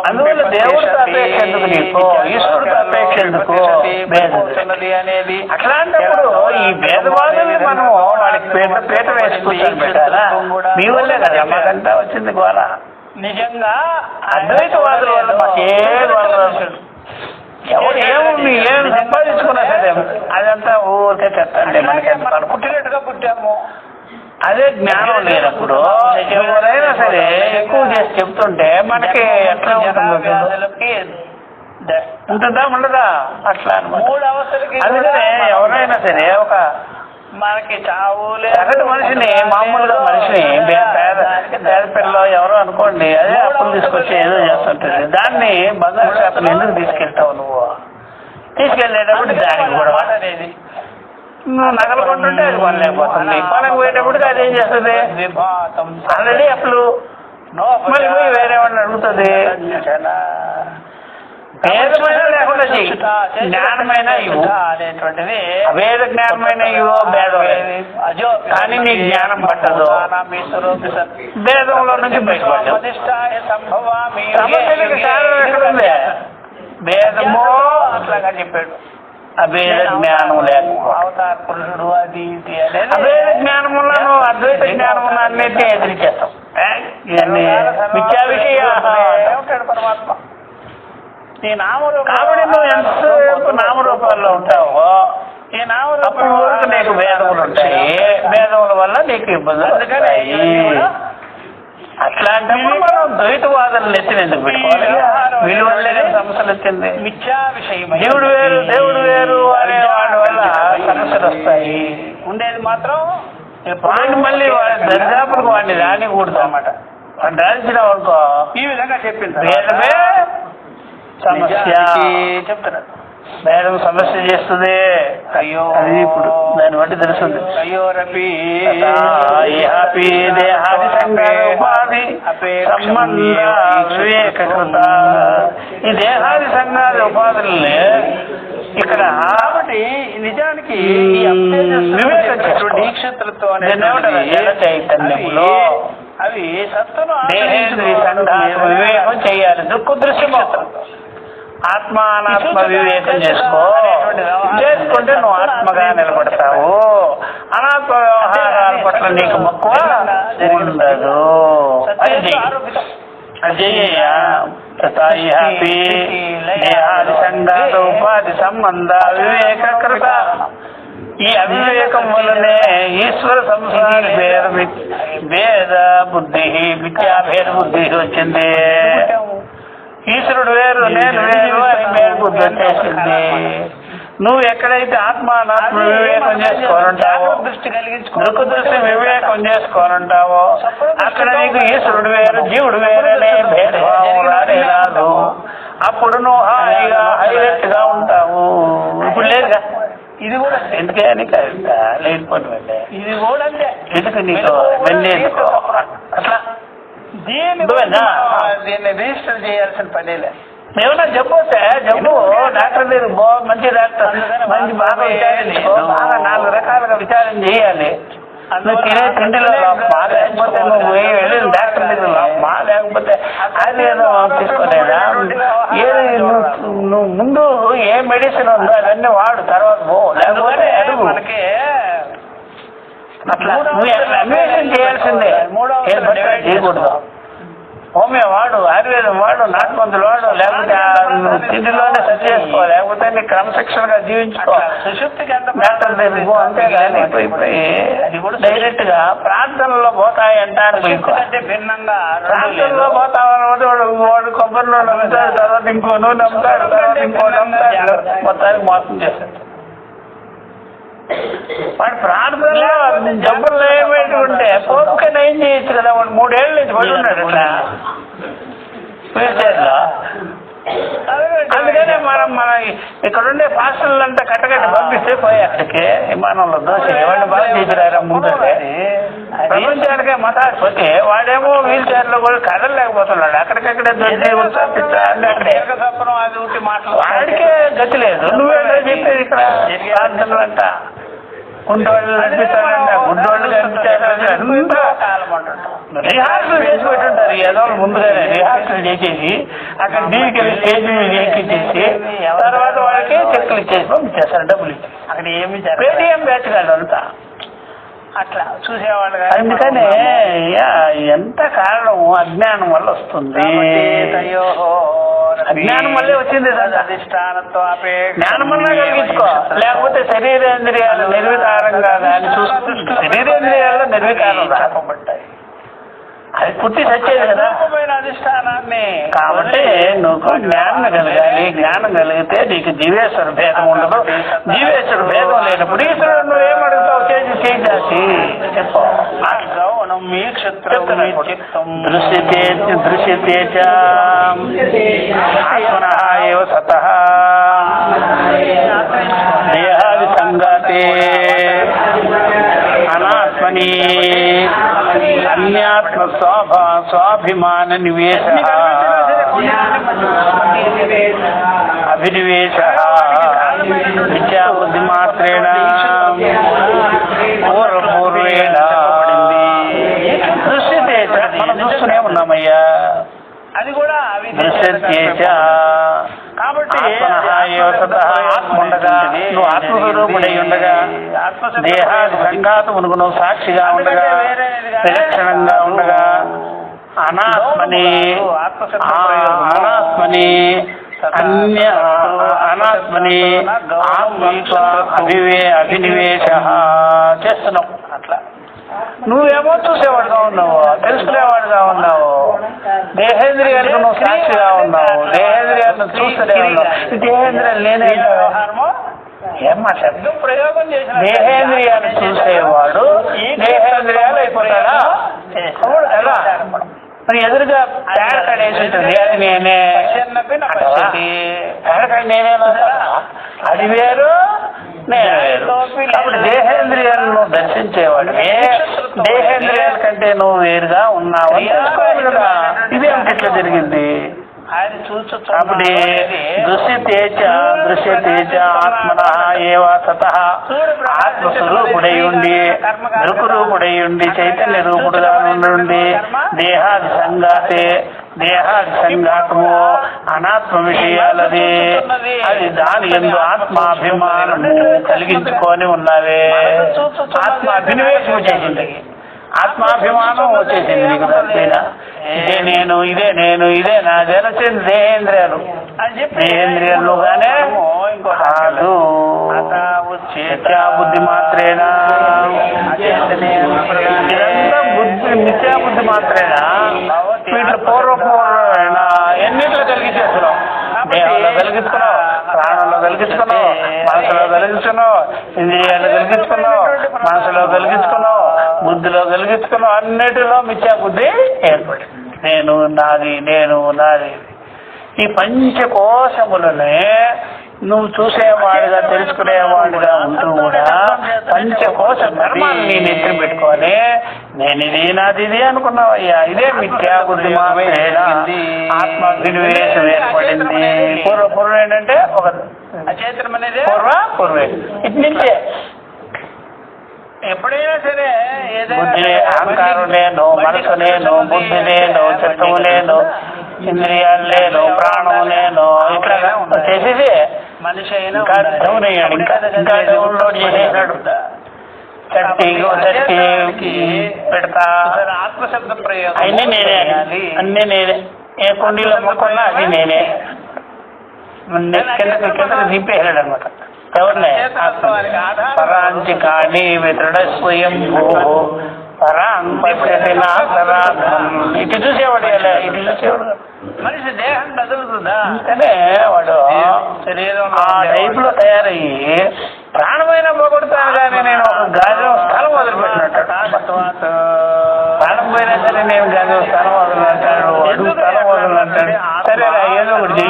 అందువల్ల దేవుడితో అపేక్ష ఎందుకు నీకు, ఈశ్వరుడితో అపేక్ష ఎందుకు అనేది. అట్లాంటప్పుడు ఈ భేదవాదుల్ని మనము వాళ్ళకి పీట వేసి కూర్చొని పెట్టాలా? మీ వల్లే కదా మాకంతా వచ్చింది గోళ. నిజంగా అద్వైతవాదుల వల్ల మాకు ఎవరు ఏం సంపాదించుకున్నా సరే అదంతా ఊరికే చెప్తాండి. మనకి మనం పుట్టినట్టుగా పుట్టాము. అదే జ్ఞానం లేనప్పుడు ఎవరైనా సరే ఎక్కువ చేసి చెప్తుంటే మనకి ఎట్లా ఉంటుంది? ఉంటుందా ఉండదా? అట్లా మూడు అవసరకి అందుకనే ఎవరైనా సరే ఒక మనకి చావు సగటు మనిషిని, మామూలుగా మనిషిని పేద పిల్లలు ఎవరో అనుకోండి, అదే అప్పులు తీసుకొచ్చి ఏదో చేస్తుంటుంది. దాన్ని బంగారు షాపులు ఎందుకు తీసుకెళ్తావు? నువ్వు తీసుకెళ్ళేటప్పుడు దానికి కూడా అనేది నువ్వు నగలు కొంటుంటే అది కొనలేకపోతుంది. కొనకు పోయేటప్పటికి అది ఏం చేస్తుంది? ఆల్రెడీ అప్పులు మళ్ళీ పోయి వేరే వాడిని అడుగుతుంది. భేదమైన లేకుండా చెయ్యి, జ్ఞానమైన ఇవ్వు అనేటువంటిది. అభేద జ్ఞానమైన ఇవ్వు భేదం కానీ నీ జ్ఞానం పట్టదు, భేదంలో నుంచి బయటపడ్డావు. సమస్యలకు కారణం ఎక్కడుంది? భేదము అట్లాగా చెప్పాడు. అభేద జ్ఞానం లేకపోతే అవతార పురుషుడు అది ఇది అనేది అభేద జ్ఞానమున్నా నువ్వు అద్వైత జ్ఞానమున్నా అన్నిటినీ ఎదిరించేస్తావు. ఇవన్నీ మిథ్యా విషయాలు. పరమాత్మ ఈ కాబట్టి నువ్వు ఎంతసేపు నామరూపాల్లో ఉంటావో ఈ నామరూపం అప్పుడు వరకు నీకు భేదములు ఉంటాయి. భేదముల వల్ల నీకు ఇబ్బందులు వస్తాయి. అట్లాంటప్పుడు మనం ద్వైతవాదులను ఎత్తిన ఎందుకు పెట్టుకోవాలి? వీళ్ళ వల్లనే సమస్యలు వచ్చింది. మిథ్యా విషయం దేవుడు వేరు దేవుడు వేరు అనే వాడి వల్ల సమస్యలు వస్తాయి. ఉండేది మాత్రం వాడిని మళ్ళీ దరిదాపులకు వాడిని రానికూడదు అన్నమాట. వాడిని రాల్చిన వాడుకో ఈ విధంగా చెప్పింది. భేదమే సమస్య చెప్తున్నారు. భేదం సమస్య చేస్తుంది. అయ్యో అది ఇప్పుడు దాన్ని బట్టి తెలుస్తుంది. అయ్యో రపి దేహాది సంఘాది సంబంధ వివేకృత. ఈ దేహాది సంఘాది ఉపాధుల్ని ఇక్కడ కాబట్టి నిజానికి దీక్షత్రత్వం చైతన్యంలో అవి సత్తును దేహేంద్రియ సంఘాలు వివేకం చేయాలి. దృక్కు దృశ్యము ఆత్మానాత్మ వివేకం చేసుకుంటే నువ్వు ఆత్మగా నిలబడతావు. అనాత్మ వ్యవహారాల పట్ల నీకు మక్కువ ఉండదు. దేహాది సంఘాత ఉపాధి సంబంధ వివేకృత. ఈ అవివేకం వల్లనే ఈశ్వర సంసార భేద బుద్ధి మిథ్యాభేద బుద్ధి వచ్చింది. ఈశ్వరుడు వేరు నేను వేరు అని భేద బుద్ధి వచ్చేసింది. నువ్వు ఎక్కడైతే ఆత్మానాత్మ వివేకం చేసుకోనుంటావో, దృక్కు దృష్టి వివేకం చేసుకోనుంటావో అక్కడ నీకు ఈశ్వరుడు వేరు జీవుడు వేరనే భేదభావం రాదు. అప్పుడు నువ్వు హాయిగా హైలైట్ గా ఉంటావు. ఇప్పుడు లేదుగా. ఇది కూడా ఎందుకే లేకపోతే ఇది కూడా ఎందుకు నీకు వెళ్ళేందుకు అట్లా దీన్ని రిజిస్టర్ చేయాల్సిన పనేలే. ఏమన్నా చెప్పొస్తే చెప్పు. డాక్టర్ దగ్గర మంచి డాక్టర్ మంచి బాగా విచారించుకో. బాగా 4 రకాలుగా విచారణ చేయాలి. నువ్వు తినే తిండిలో మా లేకపోతే నువ్వు వెళ్ళిన డాక్టర్ దగ్గర మా లేకపోతే అది ఏదో తీసుకోలేదా? ఏది నువ్వు ముందు ఏ మెడిసిన్ ఉందో అవన్నీ వాడు, తర్వాత పో. లేకపోతే అడుగు. మనకి అట్లా నువ్వు అన్వేషణ చేయాల్సిందే. చేయకూడదు. హోమియో వాడు, ఆయుర్వేదం వాడు, నాటుమందులు వాడు, లేకపోతే తిండిలోనే సెట్ చేసుకో, లేకపోతే నీ క్రమశిక్షణగా జీవించుకో. సుశుద్ధికి డాక్టర్ దగ్గర పో. అంతేగాని డైరెక్ట్ గా ప్రార్థనలో పోతాయి అంటారు. భిన్నంగా ప్రార్థనలో పోతామన్నమాట. వాడు కొబ్బరి నూనె నమ్ముతాడు, తర్వాత ఇంకో నూనె నమ్ముతాడు, తర్వాత ఇంకో నమ్ముతాడు, మొత్తానికి మోసం చేస్తాడు. వాడు ప్రార్థనలో జబ్బులు ఏమైతే పోసుకొని ఏం చేయొచ్చు కదా. వాడు 3 ఏళ్ళ నుంచి పడి ఉన్నాడు ఇట్లా ఫ్యూచర్లో. అందుకనే మన ఇక్కడుండే పాస్టర్లంతా కట్టకట్టి పంపిస్తే పోయి అక్కడికి విమానంలో దోశ ఎవరిని బాగా తీసుకురారా ముందు ప్రపంచానికే మసాజ్ పోతే వాడేమో వీల్ చైర్ లో కూడా కదలలేకపోతున్నాడు, అక్కడికక్కడే దొడ్డి సప్నం అది ఉంటే వాడికే గతి లేదు. నువ్వేంటో చెప్పేది ఇక్కడ ప్రార్థనలు అంట, గుండోళ్ళు కనిపిస్తాడంట, గుండోళ్ళు కనిపించారంట, రిహార్సల్ చేసి పెట్టుంటారు ఏదో ముందుగానే రిహార్సల్ చేసేసి అక్కడ దీనికి స్టేజ్ మీద ఎక్కించేసి తర్వాత వాళ్ళకి చెక్కులు ఇచ్చేసి పంపించేస్తారు, డబ్బులు ఇచ్చి. అక్కడ ఏమి పేటీఎం బ్యాచ్ కాదు అంతా అట్లా చూసేవాళ్ళు. అందుకనే ఎంత కారణం అజ్ఞానం వల్ల వస్తుంది. అజ్ఞానం వల్లే వచ్చింది. జ్ఞానం వల్ల కలిగించుకో, లేకపోతే శరీరేంద్రియాలు నిర్వికారంగా దాన్ని చూసుకుంటూ శరీరేంద్రియాల్లో నిర్వికారం రాకపోతాయి, అది పుట్టి సచ్చేది కదా. అధిష్టానాన్ని కాబట్టి నువ్వు జ్ఞానం కలగాలి. జ్ఞానం కలిగితే నీకు జీవేశ్వర భేదం ఉండదు. జీవేశ్వర భేదం లేనప్పుడు ఈశ్వరుడు నువ్వేమడుగుతావు? చేసి చెప్పు. మీ క్షత్రం దృశ్యతే ఆత్మనః ఏవ సతః దేహాది సంగాతే అనాత్మని అన్యాత్మ స్వాభిమాన నివేశ అభినివేశ విద్యా బుద్ధి మాత్రేణ పూర్వేణ దృశ్యతేజ. మనం చూస్తూనే ఉన్నామయ్యా. అది కూడా దృశ్యతేజ. కాబట్టి ఆత్మ ఉండగా, నువ్వు ఆత్మస్వరూపుడై ఉండగా, దేహాది సంఘాతమునకు నువ్వు సాక్షిగా ఉండగా, విలక్షణంగా ఉండగా, అనాత్మని ఆత్మత్వ అభినివేశ చేస్తున్నావు. అట్లా నువ్వేమో చూసేవాడుగా ఉన్నావు, తెలుసుకునేవాడుగా ఉన్నావు, దేహేంద్రియాలకు నువ్వు సాక్షిగా ఉన్నావు, దేహేంద్రియాలను చూస్తూనే ఉన్నావు. దేహేంద్రియాలు నేనే వ్యవహారమో ఏం మాట్లాడు ప్రయోగం చేసిన దేహేంద్రియాలు చూసేవాడు దేహేంద్రియాలు అయిపోతాడా? ఎలా మరి ఎదురుగా పేడకాడ వేసి ఉంటుంది, అది నేనే. పేడకాడ నేనే, అది వేరు నేను వేరు. అప్పుడు దేహేంద్రియాలను దర్శించేవాడు దేహేంద్రియాల కంటే నువ్వు వేరుగా ఉన్నావు అని తెలుసుకోవాలి కదా. ఇదేమిటి ఇట్లా జరిగింది? కాబట్టి దృశ్యతేజ ఆత్మనః ఏవ సతః ఆత్మస్వరూపుడై ఉండి, దృక్రూపుడై ఉండి, చైతన్య రూపుడుగా నుండి, దేహాది సంఘాతము అనాత్మ విషయాలది, అది దాని యందు ఆత్మాభిమానము కలిగించుకొని ఉన్నవే. ఆత్మ అభినివేశం చేసింది, ఆత్మాభిమానం వచ్చేసింది నీకు. తప్పైన ఇదే నాదే వచ్చింది. దేహేంద్రియాలుగానే కాదు, మిథ్యాబుద్ధి మాత్రేనా. ఇదంతా మిథ్యాబుద్ధి మాత్రేనా. వీటిలో పూర్వపూర్వమైన ఎన్నిట్లో కలిగించేస్తున్నావు. దేహంలో కలిగించుకున్నావు, ప్రాణంలో కలిగించుకున్నావు, మనసులో కలిగించుకున్నావు, ఇంద్రియాలు కలిగించుకున్నావు, మనసులో కలిగించుకున్నావు, బుద్ధిలో కలిగించుకున్నావు. అన్నిటిలో మిథ్యా బుద్ధి ఏర్పడింది. నేను నాది. ఈ పంచకోశములనే నువ్వు చూసేవాడిగా, తెలుసుకునేవాడిగా ఉంటూ కూడా పంచకోశ ధర్మాన్ని నెత్తి పెట్టుకొని నేను ఇది నాది ఇది అనుకున్నావయ్యా. ఇదే మిథ్యా బుద్ధి మాత్రమేనా. ఆత్మాభినివేశం ఏర్పడింది. పూర్వం ఏంటంటే ఒక అచేతనం అనేది పూర్వే ఇటు నుంచే ఎప్పుడైనా సరే బుద్ధి అహంకారం నేను, మనసు నేను, బుద్ధి నేను, చిత్తము నేను, ఇంద్రియాలు నేను, ప్రాణం నేను, ఇట్లా చేసేసి మనిషి అయినా ఇంకా డౌనయ్యాడు. ఇంకా డౌన్లోడ్ చేసేసాడు. చట్టి పెడతా ఆత్మశబ్ద ప్రయోగం అన్నీ నేనే. ఏ కుండీలో మొక్కున్నా అది నేనే. కిందకి దింపేసాడు అనమాట. ఎవరినే? పరాంచి కానీ వితడ స్వయం ఇటు చూసేవాడు ఇటు చూసేవాడు. మనిషి దేహం కదులుతుందా? అందుకనే వాడు శరీరం ఆ టైప్ లో తయారయ్యి ప్రాణమైన పోగొడతాను కానీ నేను ఒక గాజు స్థలం వదిలిపెట్టినట్టు. ప్రాణం పోయినా సరే నేను గాజు స్థలం వదలంటాడు, అడుగు స్థలం వదలంటాడు. సరే ఏదో ఒకటి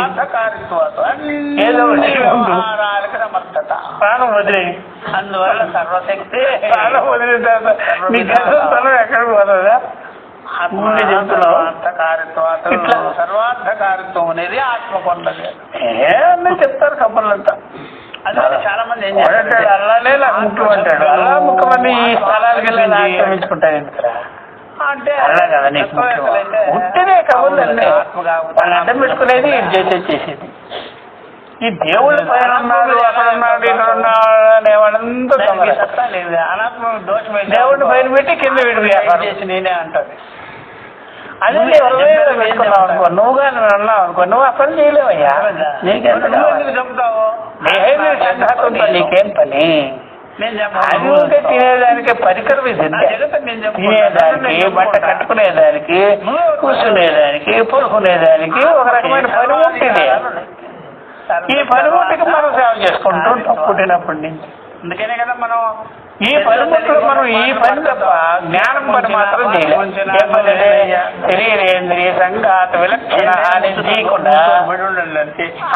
సమర్థత ప్రాణం వదిలే. అందువల్ల సర్వశక్తి ప్రాణం వదిలిన తర్వాత నీ గతం ఎక్కడికి పోతుందా? ముందే చెప్తున్నావు ఇట్లా సర్వార్థకారిత్వం అనేది ఆత్మ పొందదు. అన్నీ చెప్తారు కబుర్లంతా. అదే చాలా మంది ఏం అంటాడు చేస్తారు, అల్లానే నాకు ముఖ్యం అంటాడు. అల్లా ముఖ్యమని ఈ స్థలాలకు వెళ్ళి ఆక్రమించుకుంటాడు ఎందుకురా? అంటే అలా కదా నీకు ముఖ్యం. ఉంటేనే కబుర్లు అన్నీ వాళ్ళు అడ్డం పెట్టుకునేది ఇది చేసేది. ఈ దేవుడి పైన ఉన్నాడు, అక్కడ ఉన్నాడు, ఇక్కడ ఉన్నాడు అనేవాడంతా సత్తా లేదు. అనాత్మ దోషం దేవుడిని పైన పెట్టి కింద విడివి చేసి నేనే అంటది. అదే పెట్టుకున్నావు అనుకో, నువ్వు కానీ అన్నావు అనుకో, నువ్వు ఆ పని చేయలేవయ్యా. నీకెంత చెప్తావు నీకేం పని? అది ఉంటే తినేదానికి పరికరం ఇది. తినేదానికి, బట్ట కట్టుకునేదానికి, కూర్చునేదానికి, పడుకునేదానికి ఒక రకమైన పనిముట్టిది. ఈ పనిముట్టికి మనం సేవ చేసుకుంటూ ఉంటాం పుట్టినప్పటి నుంచి. అందుకనే కదా మనం ఈ పనిముట్లు మనం ఈ పని తప్ప జ్ఞానం పని మాత్రం చేయలేము. శరీరేంద్రియ సంఘాత విలక్షణ అని చేయకుండా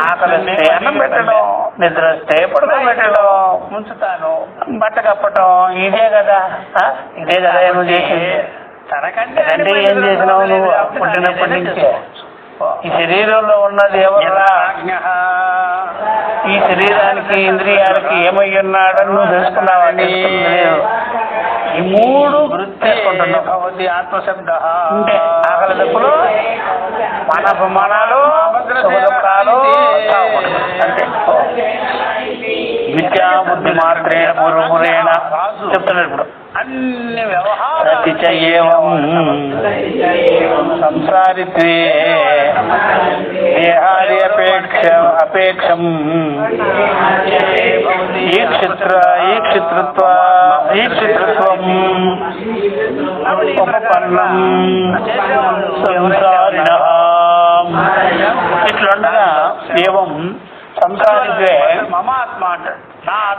ఆకలి వస్తే అన్నం పెట్టడం, నిద్ర వస్తే పడుకోబెట్టడం, ఉంచుతాను, బట్ట కప్పటం, ఇదే కదా. ఇదే కదా నువ్వు చేసింది. తనకంటే అంటే ఏం చేసినావు నువ్వు పుట్టినప్పటి నుంచే? ఈ శరీరంలో ఉన్నది ఎవరా? ఈ శరీరానికి ఇంద్రియాలకి ఏమై ఉన్నాడని నువ్వు తెలుసుకున్నావని ఈ మూడు చేసుకుంటున్నావు. ఆత్మశబ్ద అంటే ఆకలి దప్పులు, మానవమానాలు, సుఖదుఖాలు అంతే. విద్యా బుద్ధి మాత్రేణ పూర్వమురేణ చెప్తున్నాడు ఇప్పుడు. అన్ని వ్యవహారాలు సంసారిత్వే దేహాది అపేక్షం ఈక్షితృత్వం ఉపపన్నం సంసారిణః. ఇట్లుండగా ఏవం సంసారిత్వే మమాత్మ అంటాడు.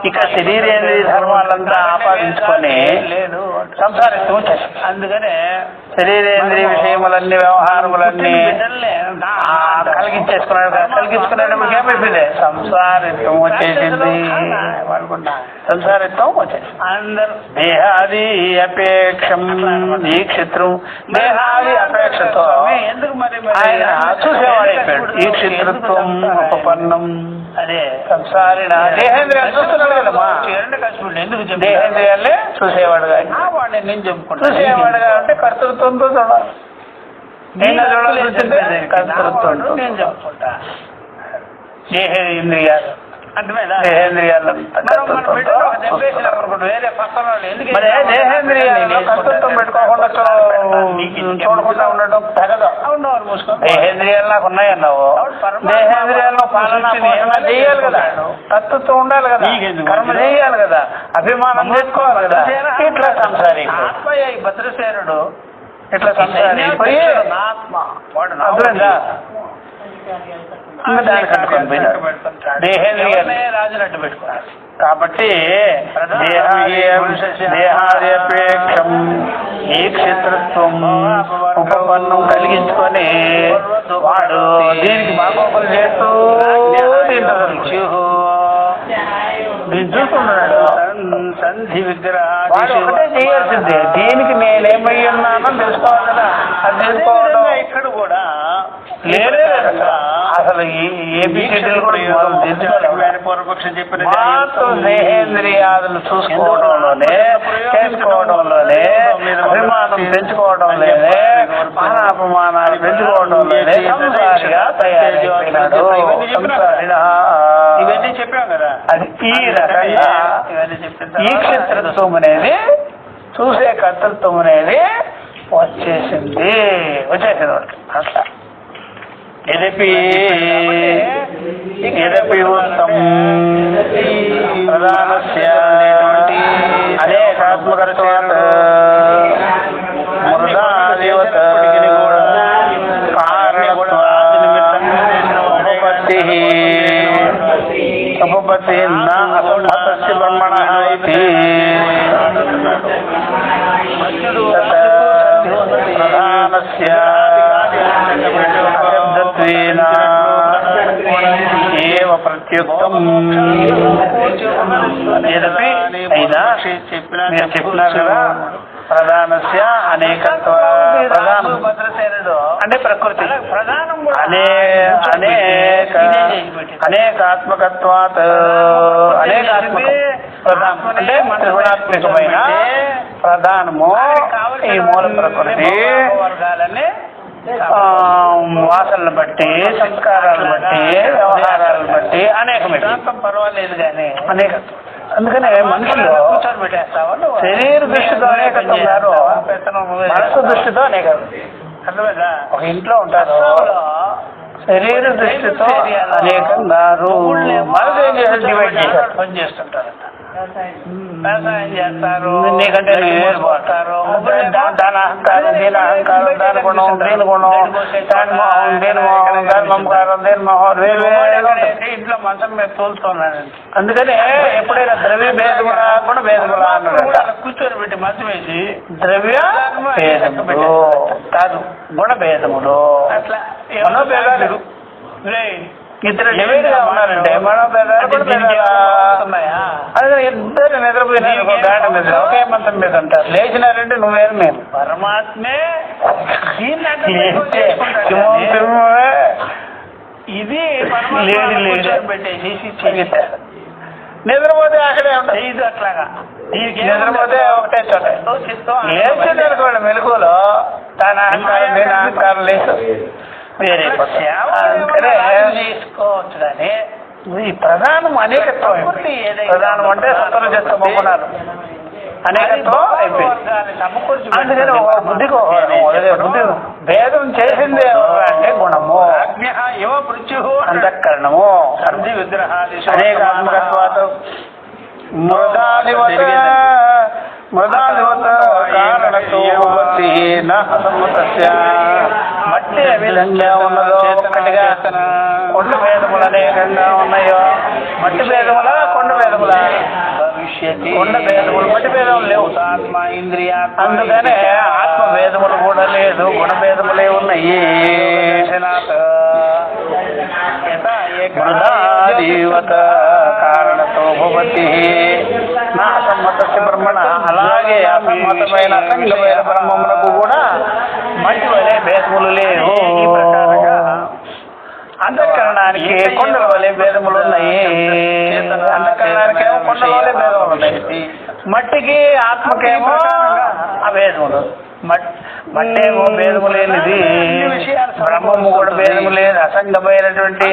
ఇక శరీరేంద్రియ ధర్మాలంతా ఆపాదించుకొని లేదు సంసారిత్వం చేస్తాం. అందుకనే శరీరేంద్రియ విషయములన్నీ, వ్యవహారములన్నీ కలిగించుకున్నాడు. మీకు ఏమైపోయింది? సంసారిత్వం వచ్చేసింది. సంసారిత్వం వచ్చేసింది. అందరూ దేహాది అపేక్షం ఈక్షిత్రం. దేహాది అపేక్షతో ఎందుకు మరి ఆయన చూసేవాడైపోయాడు. ఈక్షితృత్వం ఉపపన్నం. అదే సంసారిణ దేహేంద్రియాలు చూస్తున్నాడు కదమ్మా. ఎందుకు దేహేంద్రియాలే చూసేవాడుగా, వాడిని నేను చెప్పుకుంటా. చూసేవాడుగా అంటే కర్తృత్వంతో చూడాలి. కర్తృత్వంతో నేను చెప్పుకుంటా. దేహేంద్రియాలు అర్థమైందా? దేహేంద్రియాలు వేరే పక్కన మరి దేహేంద్రియాలు కర్తృత్వం పెట్టుకోకుండా చూడకుండా ఉండడం తగదు. దేహేంద్రియాలు నాకు ఉన్నాయన్నావు, దేహేంద్రియాలను పాలన చేయాలి కదా, కర్తృత్వం ఉండాలి కదా, కర్మ చేయాలి కదా, అభిమానం చేసుకోవాలి కదా. ఇట్లా సంసారి ఆత్మయ్య భద్రసేనుడు ఇట్లా సంసారి అయిపోయి అర్థమైందా? దాన్ని కట్టుకొని పోయినాడు దేహేంద్రియాలు. రాజునట్టు పెట్టుకున్నాడు. కాబట్టి దేహాదిపేక్షం ఈక్షితృత్వం ఉపపన్నం కలిగించుకొని వాడు దీనికి బాగోగులు చేస్తూ దీన్ని చూసుకుంటున్నాడు. సంధి విగ్రహ వాడు ఒకటే చేయాల్సిందే. దీనికి నేనేమై ఉన్నానో తెలుసుకోవాలి కదా. అది తెలుసుకోవడం ఇక్కడ కూడా లేదే అసలు ఏబిసిడీలు కూడా పూర్వపక్షం చెప్పిన దేహేంద్రియాదులు చూసుకోవడంలోనే, చేసుకోవడంలోనే, అభిమానం పెంచుకోవడంలోనే, మానాపమానాలు పెంచుకోవడంలోనే సంసారిగా తయారైపోయినాడు. ఇవన్నీ చెప్పాం కదా. అది ఈ రకంగా ఈ క్షేత్రత్వం అనేది, చూసే కర్తృత్వం అనేది వచ్చేసింది వాడికి. అట్లా ఎదపి ఉత్తం ప్రధానస్య అనేకాత్మకత్వాత్ మృదాదేవత ఉపపత్తి అసంభతస్య బ్రహ్మణః ఇతి ప్రధానస్య అశబ్దత్వేన ఏవ ప్రత్యుక్తం యదపి అయినా మీరు చెప్పినారు కదా ప్రధానస్య అనేకత్వ ప్రధానం అంటే ప్రకృతి అనేకాత్మకత్వాత్ అనేకాత్మక ప్రధానం అంటే త్రిగుణాత్మకమైన ప్రధానము ఈ మూల ప్రకృతి వాసనలు బట్టి సంస్కారాలను బట్టి వ్యవహారాలను బట్టి అనేకం పర్వాలేదు కానీ అనేకత్వం. అందుకనే మనుషులు శరీర దృష్టితో అనేకత్వం గారు మనసు దృష్టితో అనేకం. అర్థమైందా? ఒక ఇంట్లో ఉంటారు శరీర దృష్టితో అనేకం గారు మనసు ఏం చేశారు? డివైడ్ చేశారు, పని చేస్తుంటారు. వ్యవసాయం చేస్తారు, నీకంటే పోతారు, దాని అహంకారం దీని అహంకారం, దాని గుణం దీని గుణం, దాని మొహం దీని మొహం, దాని మమకారం దీని మొహం, ఇంట్లో మంచం మీద తోలుతున్నాను. అందుకని ఎప్పుడైనా ద్రవ్య భేదములా గుణ భేదములా అన్నాడు. కూర్చొని పెట్టి మంచం వేసి ద్రవ్య భేదములు కాదు గుణ భేదములు అట్లా మనోభేదాలు ఇద్దరు డివైడ్గా ఉన్నారంటే మనోభేదాలు ఉన్నాయా? అదే ఇద్దరు నిద్రపోయినారు ఒక గాఢ మీద ఒకే మంచం మీద ఉంటారు. లేచినారంటే నువ్వేరు మేము పరమాత్మే ఇది పెట్టేసి నిద్రపోతే అక్కడే ఉంటాయి. ఇది అట్లాగా నిద్రపోతే ఒకటే చోట లేచిందనుకోండి మెలకులో తన అహంకారం నేను అహంకారం లేదు వేరే చేసుకోవచ్చు. కానీ ఈ ప్రధానం అనేకత్వం. ప్రధానం అంటే సత్వర చేస్తాం గుణాలు అనేకత్వం అయిపోయింది. అందుకని బుద్ధికి బుద్ధి భేదం చేసింది అంటే గుణము అంతఃకరణము అనేకాత్మకత్వాత మృదాధివత కారణతో మట్టి ఏ విధంగా ఉన్నదో ఒక్కటిగా కొండ భేదములు అనేకంగా ఉన్నాయో మట్టి భేదముల కొండ భేదముల కొండ భేదములు మట్టి భేదములు లేవు. ఆత్మ ఇంద్రియ అందుకనే ఆత్మ భేదములు కూడా లేదు, గుణ భేదములే ఉన్నాయి. మృదాధివత కారణతో భవతి నా అసమ్మతస్య బ్రహ్మణ. అలాగే అసమ్మతమైన అసంగమైన బ్రహ్మములకు కూడా మట్టి వలె భేదములు లేవు. అంతఃకరణానికి కొండల వలె భేదములు ఉన్నాయి. అంతఃకరణానికేమో కొండల వలె భేదములు ఉన్నాయి. మట్టికి ఆత్మకేమో అభేదములు. మట్టేమో భేదము లేనిది, బ్రహ్మము కూడా భేదము లేదు. అసంగమైనటువంటి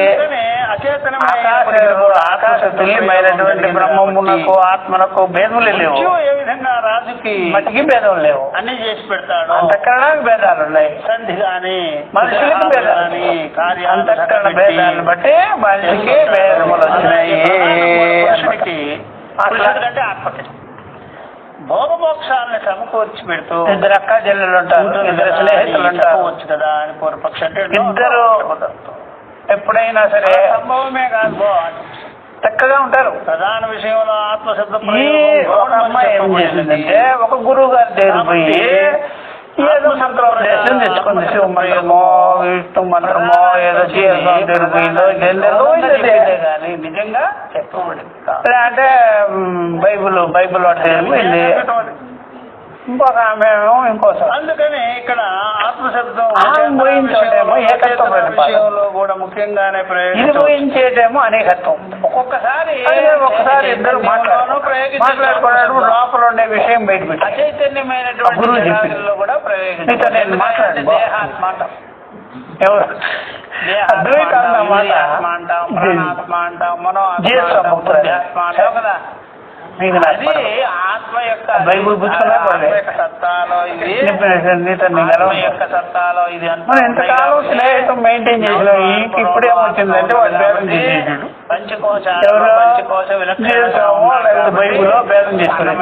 ఆకాశతుల్యమైనటువంటి బ్రహ్మమునకు ఆత్మనకు భేదములే లేవు. ఏ విధంగా రాజుకి మట్టికి భేదం లేవు, అన్ని చేసి పెడతాడు. అంతఃకరణానికి భేదాలు ఉన్నాయి. సంధి కానీ మనుషులకి భేదాలు, అంతఃకరణ భేదాలను బట్టి మనిషికి భేదములు వచ్చినాయి. అంటే ఆత్మకి భోగమోక్షాలను సమకూర్చి పెడుతూ ఇద్దరు అక్క చెల్లెలు ఉంటారు, ఇద్దరు స్నేహితులు ఉంటారు కదా అని పూర్వపక్ష అంటే ఇద్దరు ఎప్పుడైనా సరే సంభవమే కాదు చక్కగా ఉంటారు. ప్రధాన విషయంలో ఆత్మశబ్దం ఒక అమ్మాయి ఏం చేసిందంటే ఒక గురువు గారి దగ్గర పోయి ఏదో మంత్రోపదేశం తెచ్చుకుంది. శివమయమో విష్ణు మంత్రమో ఏదో జరిగిపోయిందో కానీ నిజంగా చెప్పబడింది అంటే బైబుల్ వాటి జరిగిపోయింది. ఇంకొక ఆమె ఇంకోసారి. అందుకని ఇక్కడ ఆత్మశబ్దం ఊహించేటేమో ఏకత్వం విషయంలో కూడా ముఖ్యంగానే ఇది ఊహించేటేమో అనేకత్వం. ఒక్కొక్కసారి ఇద్దరు మాట్లాడుకున్నప్పుడు లోపల ఉండే విషయం బయటపెట్టి అచైతన్యమైనటువంటి గురువు కూడా ప్రయోగించారు. నేను మాట్లాడి దేహాత్మ ఎవరు అద్వైత ఆత్మ అంటాం, పరమాత్మ అంటాం, మనోఆత్మ అంటాం కదా. అది ఆత్మ యొక్క బైబుల్ సత్తాలో ఇది యొక్క సత్తాలో ఇది ఎంతకాలం స్నేహితం మెయింటైన్ చేసిన ఇప్పుడేమొచ్చిందంటే పంచకోశ బైబుల్లో భేదం చేసుకున్నాం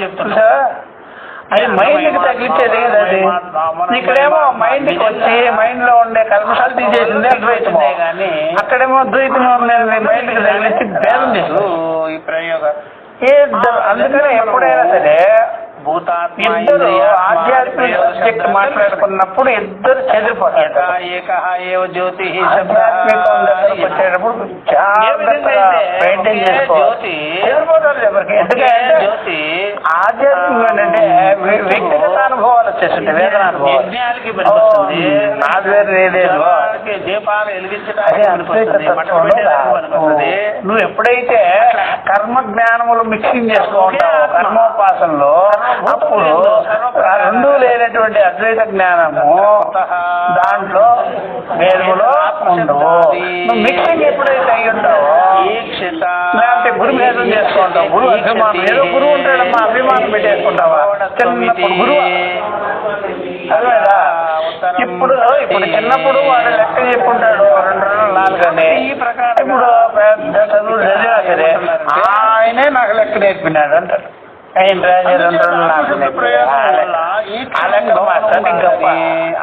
చెప్తున్నా. అది మైండ్కి తగ్గించేది కదా. అది ఇక్కడేమో మైండ్కి వచ్చి మైండ్ లో ఉండే కల్మషాలు తీసేసింది అద్వైతమే కానీ అక్కడేమో ద్వైతమే ఉండేది మైండ్కి తగిలించి భేదం చేస్తుంది ఈ ప్రయోగం. అందుకనే ఎప్పుడైనా సరే ఇద్దరు ఆధ్యాత్మిక సబ్జెక్ట్ మాట్లాడుకున్నప్పుడు ఇద్దరు చెదిరిపోతారు. వచ్చేటప్పుడు జాగ్రత్తగా మెయింటైన్ చేసుకోవాలి. చెడిపోతారు ఎవరికి. ఎందుకంటే జ్యోతి ఆధ్యాత్మికం ఏంటంటే వ్యక్తిగత అనుభవాలు వచ్చేసింది, వేదన అనుభవాలు. యజ్ఞాలకి పనికొస్తుంది, నాది వేరే లేదు. దీపాలు వెలిగించడానికి పనికొస్తుంది. నువ్వు ఎప్పుడైతే కర్మ జ్ఞానములు మిక్సింగ్ చేసుకుంటావు కర్మోపాసనలో, అప్పుడు రెండు లేనటువంటి అద్వైత జ్ఞానము దాంట్లో వేరులో ఉండవు. నువ్వు మిక్సింగ్ ఎప్పుడైతే అయి ఉంటావో, లేకపోతే గురు భేదం చేసుకుంటావు, గురు అభిమానం, ఏదో గురువు ఉంటాడమ్మా అభిమానం పెట్టేసుకుంటావా, చిన్నప్పుడు గురువు అదేదా. ఇప్పుడు చిన్నప్పుడు వాడు లెక్క చెప్పుకుంటాడు 2 4 అని. ఇప్పుడు పెద్ద చదువు చదివా సరే ఆయనే నాకు లెక్క నేర్పినాడు అంటారు.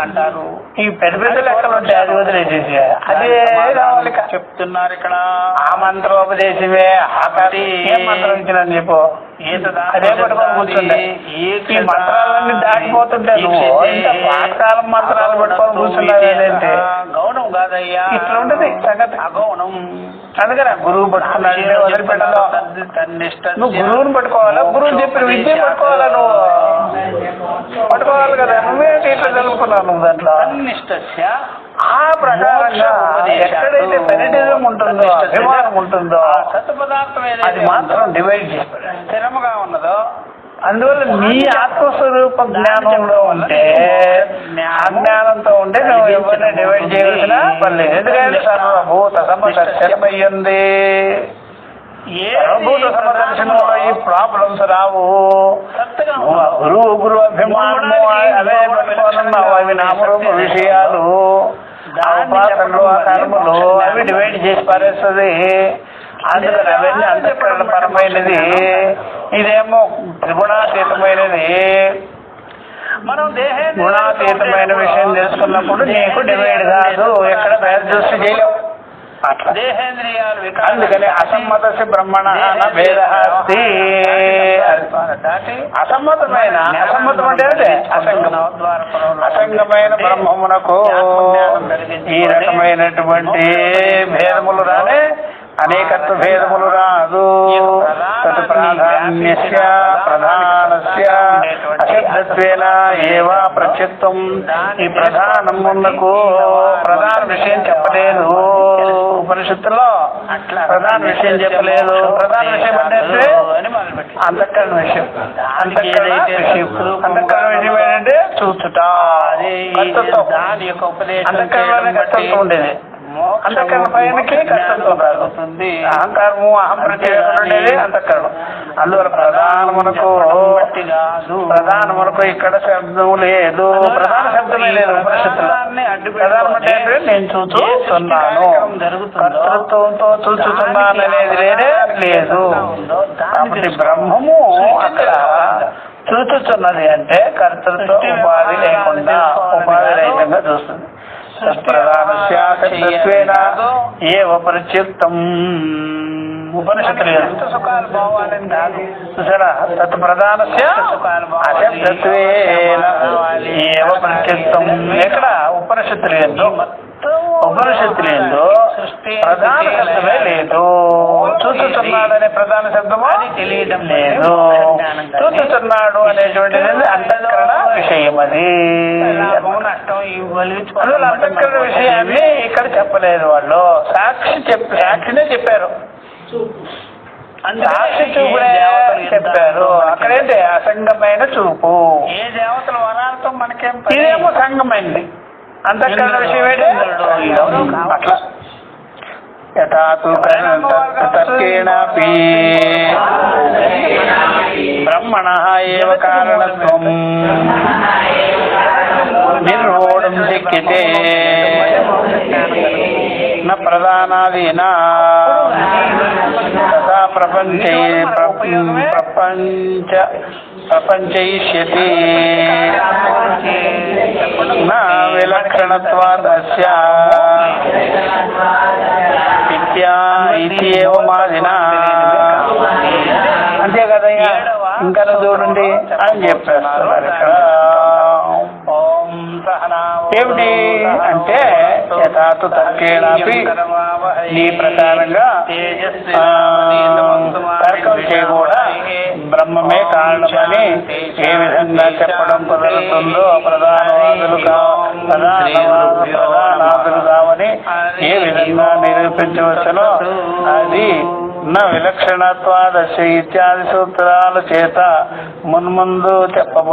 అంటారు ఈ పెద్ద పెద్ద లెక్కలు ఉంటాయి, అది వదిలేసేసి అదే కావాలి చెప్తున్నారు ఇక్కడ. ఆ మంత్రోపదేశమే ఏం మంత్రం ఇచ్చినని చెప్పు, అదే పట్టుకొని కూర్చుంటే ఈ మంత్రాలన్నీ దాటిపోతుంటాయి. పాతకాలం మంత్రాలు పట్టుకొని కూర్చున్నావు ఏంటంటే గౌణం కాదయ్యా, ఇట్లా ఉంటుంది సంగతి. అగౌణం. అందుకని గురువు పట్టుకున్నాడు వదిలిపెట్టలో. నువ్వు గురువుని పట్టుకోవాలా, గురువు చెప్పిన విద్య పట్టుకోవాలా, నువ్వు పట్టుకోవాలి కదా. నువ్వేంటి ఇట్లా చదువుకున్నావు నువ్వు దాంట్లో. ఆ ప్రకారంగా ఎక్కడైతే పెరిటిజం ఉంటుందో, అభిమానం ఉంటుందో, సత్ పదార్థం అది మాత్రం డివైడ్ చేస్తాడు. స్థిరముగా ఉన్నదో, అందువల్ల నీ ఆత్మస్వరూప జ్ఞానంలో ఉంటే, ఆ జ్ఞానంతో ఉంటే నువ్వు ఎవరిని డివైడ్ చేయవలసిన పని. ఎందుకంటే సర్వభూత సమదర్శనమయ్యింది. సర్వభూత సమదర్శనంలో ఈ ప్రాబ్లమ్స్ రావు. గురువు అభిమానము అవే పట్టుకోనున్నావు, అవి నామరూప విషయాలు, ఉపాసనలు ఆ కర్మలు అవి డివైడ్ చేసి పారేస్తుంది. అందుకని అవన్నీ అంతఃకరణ పరమైనది, ఇదేమో త్రిగుణాతీతమైనది. మనం గుణాతీతమైన విషయం తెలుసుకున్నప్పుడు నీకు డివైడ్ కాదు, ఎక్కడ భేద దృష్టి చేయలేవు. దేహేంద్రియాలు అందుకని అసమ్మతసి బ్రహ్మణ భేద అస్తి. అసమ్మతమైన, అసమ్మతం అంటే అసంగమైన బ్రహ్మమునకు ఈ రకమైనటువంటి భేదములు రానే, అనేకత్వ భేదములు రాదు. తత్ ప్రాధాన్యస్య ప్రధానస్య అశబ్దత్వేన ఏవ ప్రత్యక్తం. ఈ ప్రధానమునకు ప్రధాన విషయం చెప్పలేదు ఉపనిషత్తులో, ప్రధాన విషయం చెప్పలేదు. ప్రధాన విషయం అంటే అంతఃకరణ విషయం. అంతఃకరణ విషయం, అంతఃకరణ విషయం ఏంటంటే చూచుట. దాని యొక్క ఉపదేశం అంతఃకరణ కర్తృత్వం ఉండేది, అంతఃకరణ పైనకి కర్తృత్వం రాదు. అహంకారము అహం ప్రత్యేకం ఉండేది అంతఃకరణం. అందువల్ల ప్రధానమునకు ఇక్కడ శబ్దం లేదు, ప్రధాన శబ్దమే లేదు ఉపనిషత్తులో. ప్రధానం అంటే నేను చూస్తున్నాను, కర్తృత్వంతో చూస్తున్నాను అనేది లేదే లేదు. కాబట్టి బ్రహ్మము అక్కడ చూచుతున్నది అంటే కర్తృత్వ ఉపాధి లేకుండా ఉపాధి రహితంగా చూస్తుంది. ప్రధానస్యాసత్వేన ఏవ ప్రత్యుక్తం. ఉపనిషత్తులు చూసారా, తత్ ప్రధానస్య అశబ్దత్వేన ఏవ ప్రత్యుక్తం. ఎక్కడ ఉపనిషత్తులు ఏందో, ఉపనిషత్తులు ఏందో ప్రధాన శబ్దమే లేదు. చూచుతున్నాడనే ప్రధాన శబ్దమా తెలియడం లేదు. చూచుతున్నాడు అనేటువంటిది అంతఃకరణ విషయం. అది అంతఃకరణ విషయాన్ని ఇక్కడ చెప్పలేదు వాళ్ళు, సాక్షినే చెప్పారు, సాక్షి చూపునే చెప్పారు. అక్కడేంటి అసంగమైన చూపు. ఏ దేవతల వరాలతో మనకేం, ఇదేమో సంగమైంది. అంతఃకరణ విషయం ఏంటి అట్లా. యథాతు తర్కేణాపి బ్రహ్మణః ఏవ కారణత్వం నిర్వోఢుం శక్యతే న ప్రధానాదీనా తథా ప్రపంచయిష్యతి న విలక్షణత్వాద్ అస్య ఇత్యేవమాదినా. అంతే కదా, ఇంకా చూడండి అని చెప్పేస్తున్నారు ఇక్కడ. ఏమిటి అంటే యథాతు తర్కేణాపి ఈ ప్రకారంగా తర్కం చేయకూడా బ్రహ్మమే కారణమని ఏ విధంగా చెప్పడం కుదురుతుందో ప్రధానాదులు కావని ఏ విధంగా నిరూపించవచ్చునో అది విలక్షణత్వాదశ ఇత్యాది సూత్రాల చేత మున్ముందు చెప్పబో